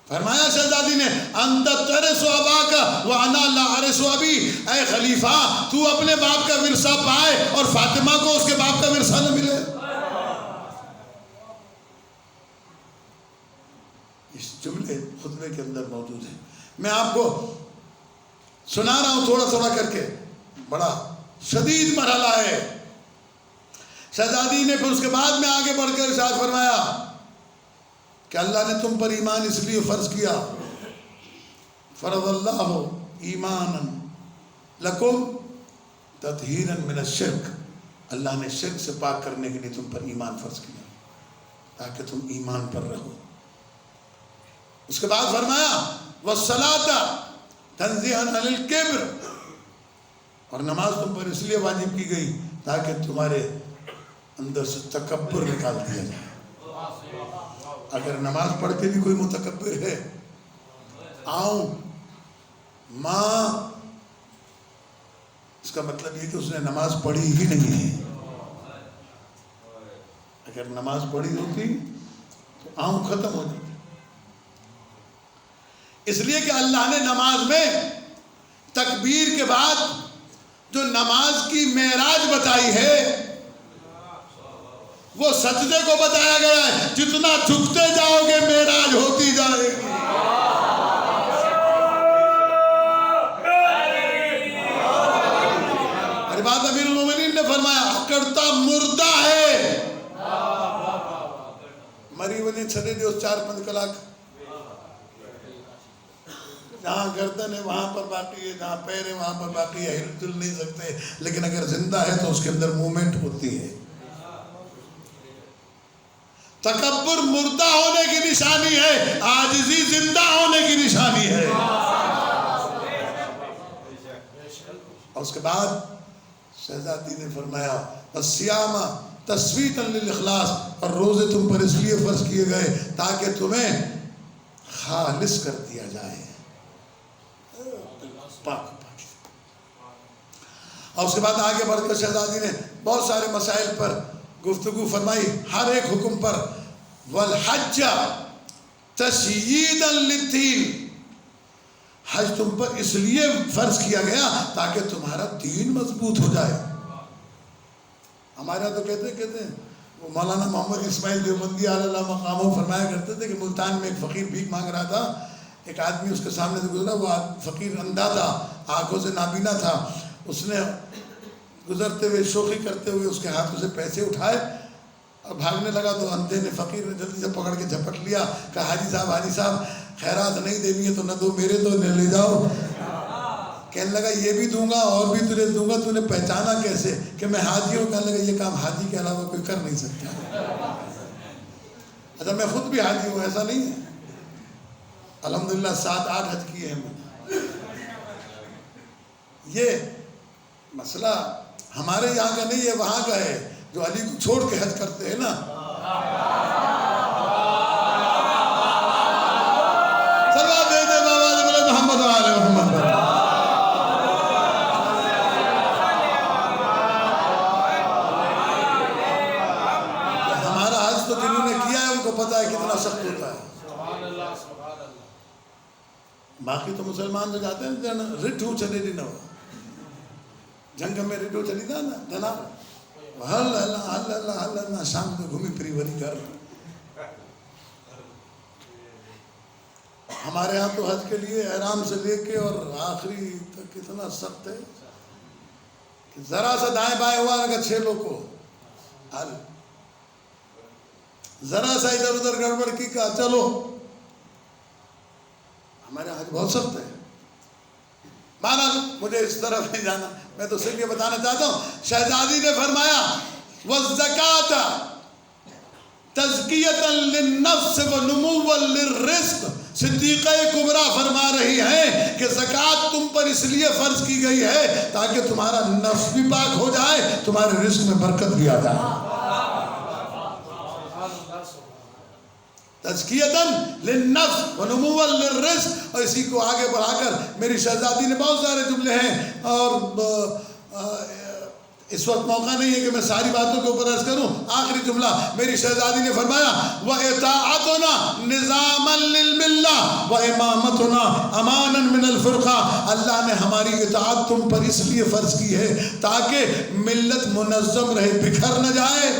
فرمایا شہزادی نے انت ترث اباک وانا لا ارث ابی، اے خلیفہ تو اپنے باپ کا ورثہ پائے اور فاطمہ کو اس کے باپ کا ورثہ نہ ملے۔ اس جملے خطبے کے اندر موجود ہیں، میں آپ کو سنا رہا ہوں تھوڑا تھوڑا کر کے، بڑا شدید مرحلہ ہے۔ شہزادی نے پھر اس کے بعد میں آگے بڑھ کر ارشاد فرمایا کہ اللہ نے تم پر ایمان اس لیے فرض کیا، فرض اللہ ایمانا لکم تطہیرا من الشرک، اللہ نے شرک سے پاک کرنے کے لیے تم پر ایمان فرض کیا تاکہ تم ایمان پر رہو۔ اس کے بعد فرمایا وَالصَّلَاةَ تَنزِيهًا عَنِ الْكِبْرِ، اور نماز تم پر اس لیے واجب کی گئی تاکہ تمہارے اندر سے تکبر نکال دیا جائے۔ اگر نماز پڑھ کے بھی کوئی متکبر ہے، ماں، اس کا مطلب یہ کہ اس نے نماز پڑھی ہی نہیں ہے۔ اگر نماز پڑھی ہوتی تو ختم ہو جاتی۔ اس لیے کہ اللہ نے نماز میں تکبیر کے بعد جو نماز کی معراج بتائی ہے وہ سجدے کو بتایا گیا ہے، جتنا جھکتے جاؤ گے معراج ہوتی جائے گی۔ میری بات امیر المومنین نے فرمایا اکڑتا مردہ ہے، مری ونی چھڑے جو 4-5 کلاک، جہاں گردن ہے وہاں پر باقی ہے، جہاں پیر ہے وہاں پر باقی ہے، ہل جل نہیں سکتے، لیکن اگر زندہ ہے تو اس کے اندر مومنٹ ہوتی ہے۔ تکبر مردہ ہونے کی نشانی ہے، عاجزی زندہ ہونے کی نشانی ہے۔ اور اس کے بعد شہزادی نے فرمایا الصیام تثبیتا للاخلاص، اور روزے تم پر اس لیے فرض کیے گئے تاکہ تمہیں خالص کر دیا جائے، پاک پاک۔ اور اس کے بعد آگے بڑھ کر شہزادی نے بہت سارے مسائل پر گفتگو فرمائی، ہر ایک حکم پر۔ والحج تشییدا للدین، حج تم پر اس لیے فرض کیا گیا تاکہ تمہارا دین مضبوط ہو جائے۔ ہمارے یہاں تو کہتے ہیں وہ مولانا محمد اسماعیل دیوبندی علی اللہ مقامہ فرمایا کرتے تھے کہ ملتان میں ایک فقیر بھیک مانگ رہا تھا، ایک آدمی اس کے سامنے سے گزرا، وہ فقیر اندھا تھا، آنکھوں سے نابینا تھا، اس نے گزرتے ہوئے شوخی کرتے ہوئے اس کے ہاتھوں سے پیسے اٹھائے اور بھاگنے لگا، تو اندھے نے فقیر نے جلدی سے پکڑ کے جھپٹ لیا، کہا حاجی صاحب خیرات نہیں دینی ہے تو نہ دو، میرے تو نہ لے جاؤ۔ کہنے لگا یہ بھی دوں گا اور بھی تجھے دوں گا، تو نے پہچانا کیسے کہ میں حاجی ہوں؟ کہنے لگا یہ کام حاجی کے علاوہ کوئی کر نہیں سکتا۔ اچھا میں خود بھی حاجی ہوں، ایسا نہیں ہے، الحمدللہ 7-8 حج کیے ہیں میں نے۔ یہ مسئلہ ہمارے یہاں کا نہیں ہے، وہاں کا ہے، جو علی کو چھوڑ کے حج کرتے ہیں نا۔ صلوات دے دے بابا جی محمد وآل محمد۔ ہمارا حج تو جنہوں نے کیا ہے ان کو پتا ہے کتنا سخت ہوتا ہے۔ باقی تو مسلمان جو جاتے ہیں رٹھو چلے دی نو جنگ میں رٹھو چلی تھا نا جناب ہل اللہ شام کو گھومی پھری ولی کر۔ ہمارے ہاں تو حج کے لیے احرام سے لے کے اور آخری تک کتنا سخت ہے کہ ذرا سا دائیں بائیں ہوا اگر 6 لوگ کو حل، ذرا سا ادھر ادھر گڑبڑ کی کہا چلو۔ ہمارے حج بہت سخت ہے، مانا مجھے اس طرف نہیں جانا، میں تو صرف یہ بتانا چاہتا ہوں شہزادی نے فرمایا وَالزَّكَاةَ تَزْكِيَةً لِلنَّفْسِ وَنُمُوًّا لِلرِّزْقِ۔ صدیقہ کبریٰ فرما رہی ہے کہ زکوٰۃ تم پر اس لیے فرض کی گئی ہے تاکہ تمہارا نفس بھی پاک ہو جائے، تمہارے رزق میں برکت بھی آ جائے۔ تزکیۃً للنفس ونمواً للرزق، اور اسی کو آگے بڑھا کر میری شہزادی نے بہت سارے جملے ہیں، اور اس وقت موقع نہیں ہے کہ میں ساری باتوں کے اوپر عرض کروں۔ آخری جملہ میری شہزادی نے فرمایا وَإِطَاعَتُنَا نِظَامًا لِلْمِلَّةِ وَإِمَامَتُنَا أَمَانًا مِنَ الْفُرْقَةِ۔ اللہ نے ہماری اطاعت تم پر اس لیے فرض کی ہے تاکہ ملت منظم رہے، بکھر نہ جائے،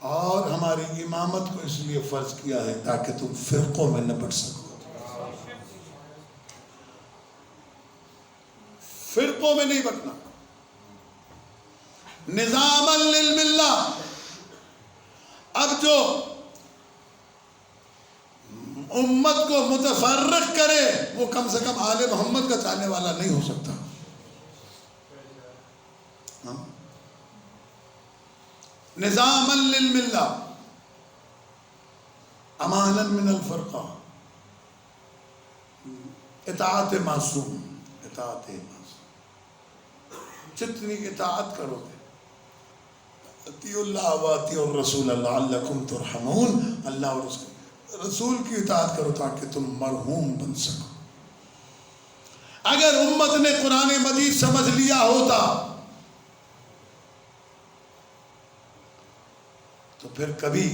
اور ہماری امامت کو اس لیے فرض کیا ہے تاکہ تم فرقوں میں نہ بٹ سکو، فرقوں میں نہیں بٹنا۔ نظامًا للملہ، اب جو امت کو متفرق کرے وہ کم سے کم آل محمد کا چاہنے والا نہیں ہو سکتا۔ نظامًا للملہ امانا من الفرقہ، اطاعت معصوم، اطاعت معصوم، جتنی اطاعت کرو گے، اطیعوا اللہ واطیعوا الرسول لعلکم ترحمون، اللہ اور رسول کی اطاعت کرو تاکہ تم مرحوم بن سکو۔ اگر امت نے قرآن مجید سمجھ لیا ہوتا تو پھر کبھی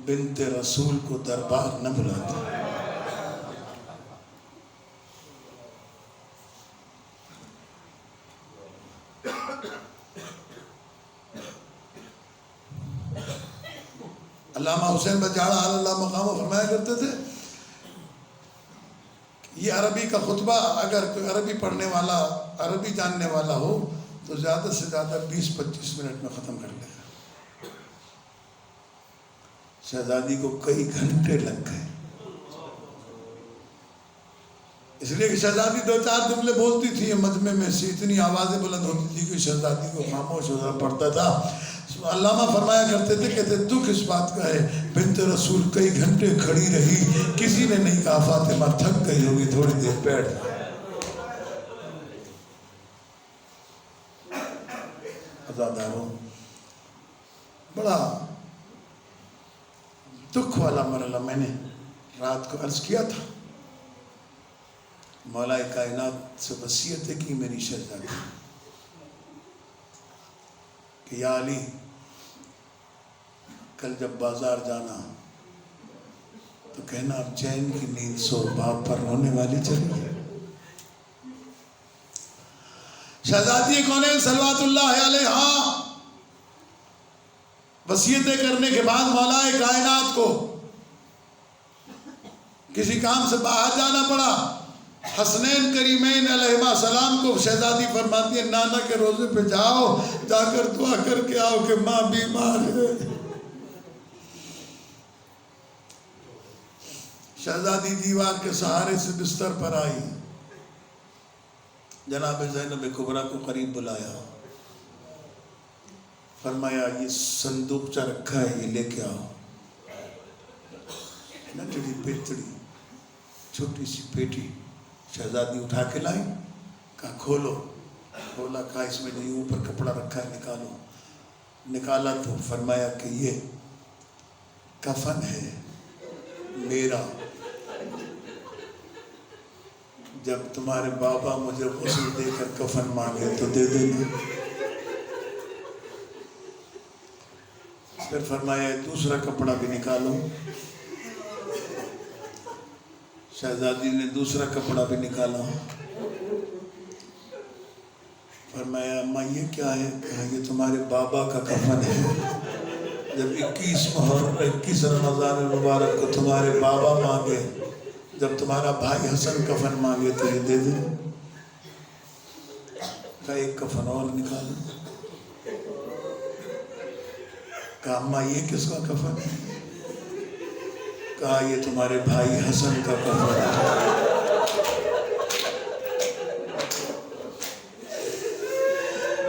بنت رسول کو دربار نہ بلاتا۔ علامہ حسین بجاڑہ علی اللہ مقامہ فرمایا کرتے تھے یہ عربی کا خطبہ اگر کوئی عربی پڑھنے والا، عربی جاننے والا ہو تو زیادہ سے زیادہ 20-25 منٹ میں ختم کر لے گا۔ شہزادی کو کئی گھنٹے لگ گئے، اس لیے کہ شہزادی 2-4 جملے بولتی تھی مجمع میں سے، اتنی آوازیں بلند ہوتی تھی کہ شہزادی کو خاموش ہونا پڑتا تھا۔ علامہ فرمایا کرتے تھے، کہتے دکھ اس بات کا ہے بنت رسول کئی گھنٹے کھڑی رہی، کسی نے نہیں کہا فاطمہ تھک گئی ہوگی تھوڑی دیر بیٹھ۔ عزاداروں، بڑا دکھ والا مرحلہ میں نے رات کو عرض کیا تھا، مولا کائنات سے وصیت ہے کی میری شہزادی کہ یا علی کل جب بازار جانا تو کہنا اب چین کی نیند سو، باپ پر رونے والی چلی ہے۔ شہزادی کونین صلوات اللہ علیہا وصیتیں کرنے کے بعد مولا کائنات کو کسی کام سے باہر جانا پڑا۔ حسنین کریمین علیہ السلام کو شہزادی فرماتی ہے نانا کے روزے پہ جاؤ، جا کر دعا کر کے آؤ کہ ماں بیمار ہے۔ شہزادی دیوار کے سہارے سے بستر پر آئی، جناب زینب کبریٰ کو قریب بلایا، فرمایا یہ صندوقچہ رکھا ہے، یہ لے کے آؤ۔ نٹڑی پیتڑی چھوٹی سی پیٹی شہزادی اٹھا کے لائی، کہا کھولو، کھولا، کہا اس میں جو اوپر کپڑا رکھا ہے نکالو۔ نکالا تو فرمایا کہ یہ کفن ہے میرا، جب تمہارے بابا مجھے غسل دے کر کفن مانگے تو دے دینا۔ پھر فرمایا دوسرا کپڑا بھی نکالو۔ شہزادی نے دوسرا کپڑا بھی نکالا، فرمایا اماں یہ کیا ہے؟ کہا یہ تمہارے بابا کا کفن ہے، جب 21 رمضان المبارک کو تمہارے بابا مانگے، جب تمہارا بھائی حسن کفن مانگے تو یہ دے دے۔ کہا ایک کفن اور نکالو۔ کہا اماں یہ کس کا کفن ہے؟ کہا یہ تمہارے بھائی حسن کا کفن ہے۔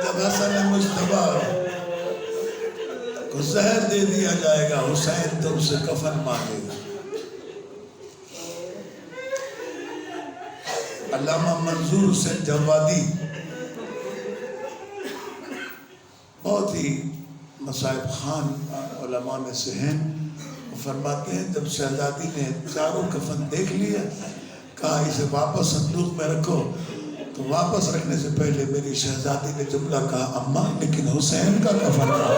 جب حسن مجتبیٰ کو زہر دے دیا جائے گا، حسین تم سے کفن مانگے گا۔ علامہ منظور حسین جوادی بہت ہی مصائب خان علماء میں سے ہیں، وہ فرماتے ہیں جب شہزادی نے چاروں کفن دیکھ لیا، کہا اسے واپس صندوق میں رکھو، تو واپس رکھنے سے پہلے میری شہزادی نے جملہ کہا اماں لیکن حسین کا کفن کہا۔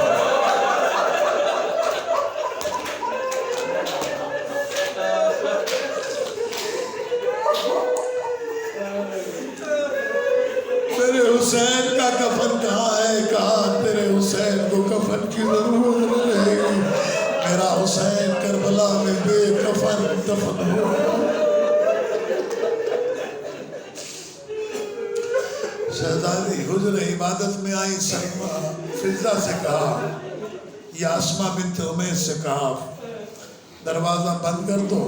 حسین کا کفن کہاں ہے؟ کہا تیرے حسین کو کفن کی ضرورت نہیں، میرا حسین کربلا میں بے کفن دفن ہو۔ شہزادی حجر عبادت میں آئی، سلمہ فضہ سے کہا یا اسماء بنت امیس سے کہا دروازہ بند کر دو،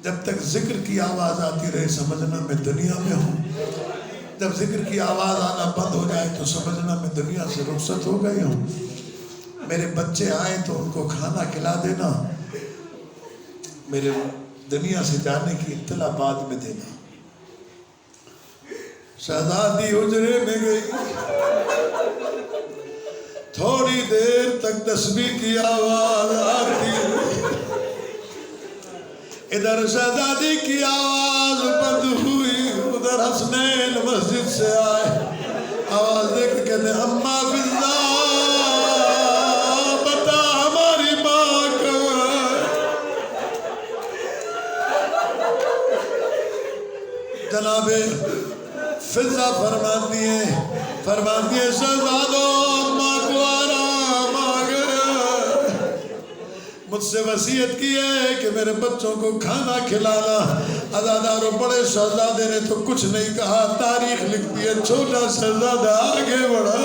جب تک ذکر کی آواز آتی رہے سمجھنا میں دنیا میں ہوں، جب ذکر کی آواز آنا بند ہو جائے تو سمجھنا میں دنیا سے رخصت ہو گئی ہوں۔ میرے بچے آئیں تو ان کو کھانا کھلا دینا، میرے دنیا سے جانے کی اطلاع بعد میں دینا۔ شہزادی حجرے میں گئی، تھوڑی دیر تک تسبیح کی آواز آتی رہی، ادھر شہزادی کی آواز بند ہوئی، ادھر حسنین مسجد سے آئے، آواز دیکھ کے کہتے اماں فضہ بتا ہماری ماں کہاں ہے؟ جناب فضہ فرماتی ہے شہزادو اماں کو آرام آ گیا، مجھ سے وصیت کی ہے کہ میرے بچوں کو کھانا کھلانا۔ عزاداروں بڑے شہزادے نے تو کچھ نہیں کہا، تاریخ لکھتی ہے چھوٹا شہزادہ آگے بڑھا،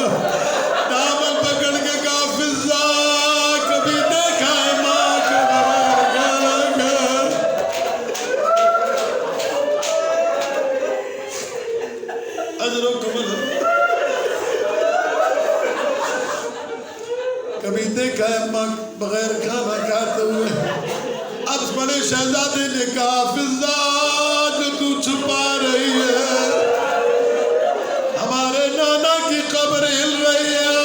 دامن پکڑ کے کہا فضہ کبھی دیکھا ہے ماں کے بغیر کھانا کھا؟ اجرکم اللہ، کبھی دیکھا ہے ماں بغیر کھانا کھاتے ہوئے؟ اب بڑے شہزادے نے کہا فضہ جو تو چھپا رہی ہے، ہمارے نانا کی قبر ہل رہی ہے،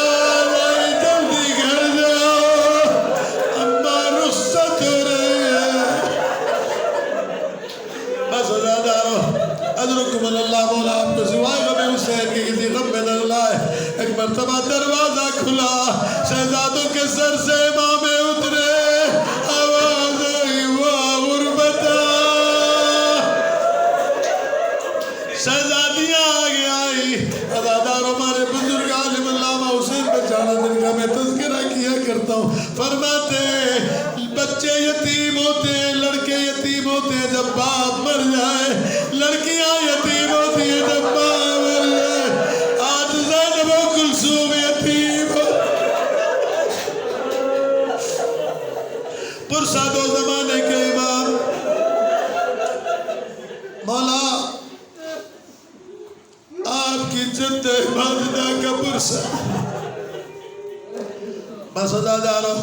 منبر سے امام اترے، آواز آئی واہ غربتا، شہزادیاں آگے آئی، عزادار ہمارے بزرگ عالم علامہ حسین بچانا جن کا میں تذکرہ کیا کرتا ہوں، فرماتے بچے یتیم ہوتے ہیں، لڑکے یتیم ہوتے ہیں جب باپ مر جائے، لڑکیاں یتیم ہوتی ہیں جب باپ مر جائے، آج زینب و کلثوم یتیم ہو، پرسا دو زمانے کے امام مولا آپ کی جد عبادتہ کا پرسا، بس عزادارو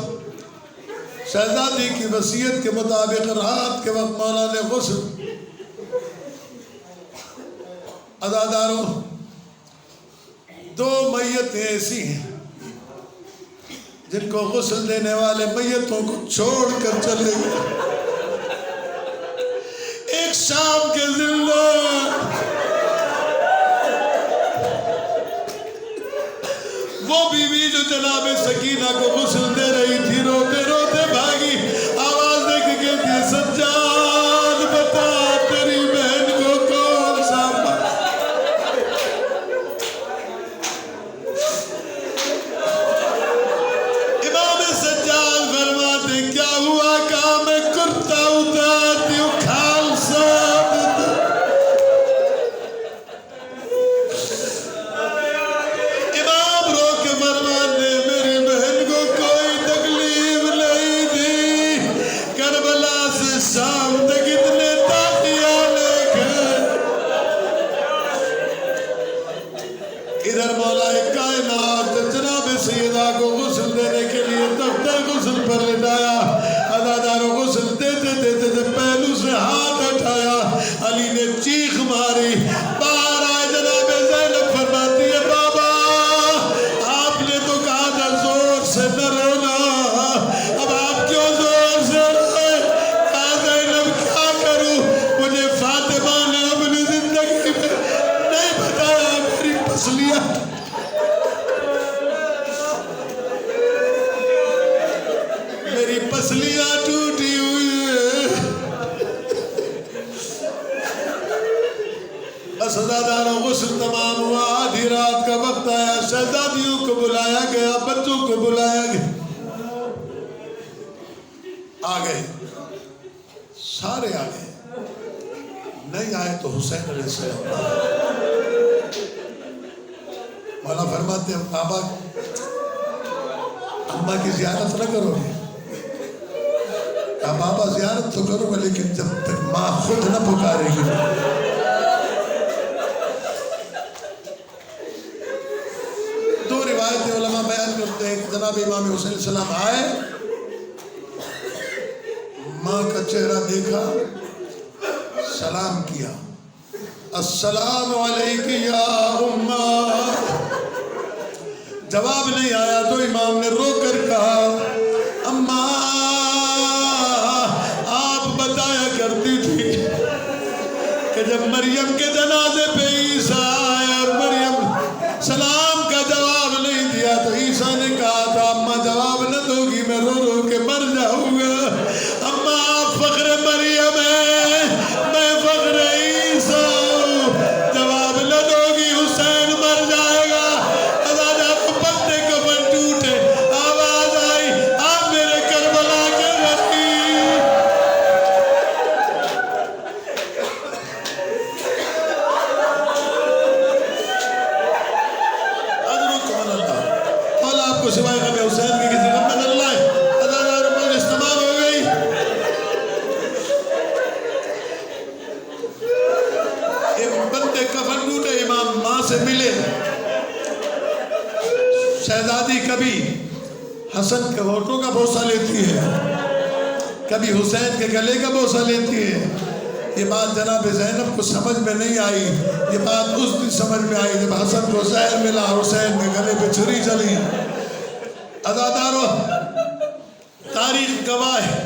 شہزادی کی وصیت کے مطابق رات کے وقت مولا نے غسل، عزادارو دو میتیں ایسی ہیں جن کو غسل دینے والے میتوں کو چھوڑ کر چلے گئے، ایک شام کے ذلہ وہ بیوی جو جناب سکینہ کو غسل دے رہی تھی، روتے روتے بھاگی، آواز دے کے کہتی ہے سجاد بتا تیری بہن کو کون سا امام سجاد فرماتے کیا ہوا، کہا میں کرتا اتارتی ہوں خالصہ، ادھر مولا کائنات جناب سیدہ کو غسل دینے کے لیے دفتر غسل پر لٹایا، عزادارو غسل دیتے دیتے پہلو سے ہاتھ ہٹایا، علی نے چیخ ماری، باہر آئے، جناب زینب فرماتی ہے بابا آپ نے تو کہا تھا زور سے نہ رونا، اب آپ کیوں زور سے روئے، کہا زینب کیا کروں، مجھے فاطمہ نے اپنی زندگی میں نہیں بتایا، میری پسلیاں پسلیاں ٹوٹی ہوئی ہے، بس عزادارو غسل تمام ہوا، آدھی رات کا وقت آیا، شہزادیوں کو بلایا گیا، بچوں کو بلایا گیا، آگئے سارے آگئے، نہیں آئے تو حسین علیہ السلام، مولا فرماتے ہیں بابا اماں کی زیارت نہ کرو گے، بابا زیارت تو کرو گا لیکن جب تک ماں خود نہ پکارے گی، دو روایتیں علماء بیان کرتے ہیں کہ جناب امام حسین علیہ السلام آئے، ماں کا چہرہ دیکھا، سلام کیا، السلام علیکم یا اماں، جواب نہیں آیا تو امام نے رو کر کہا اماں آپ بتایا کرتی تھی کہ جب مریم کے جنازے پہ عیسیٰ آئے اور مریم سلام کا جواب نہیں دیا تو عیسیٰ نے کہا تھا اماں جواب نہ دو گی میں رو رو کے مر جاؤں گا، اماں آپ فخر مریم ہے میں فخر عیسیٰ ہوں، جواب نہ دو گی حسین مر جائے گا، آواز آئی آپ میرے کربلا کے رفیق، حضرکم اللہ، مولا آپ کو سوائے غم حسین کے کسی غم نظر لائے، عزادار مجلس تمام ہو گئی، بندے کفن ٹوٹے، امام ماں سے ملے، شہزادی کبھی حسن کے ہونٹوں کا بوسہ لیتی ہے، کبھی حسین کے گلے کا بوسہ لیتی ہے، یہ بات جناب زینب کو سمجھ میں نہیں آئی، یہ بات اس دن سمجھ میں آئی جب حسن کو زہر ملا، حسین کے گلے پہ چھری چلی، عزادارو تاریخ گواہ ہے،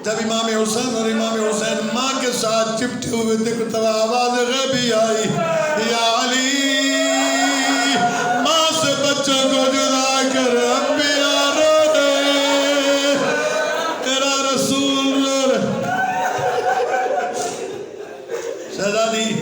جب امام حسین اور امام حسین ماں کے ساتھ چپٹے ہوئے تھے تو آواز غیبی آئی یا علی، ماں سے بچوں کو جدا کر انبیاء بتا دی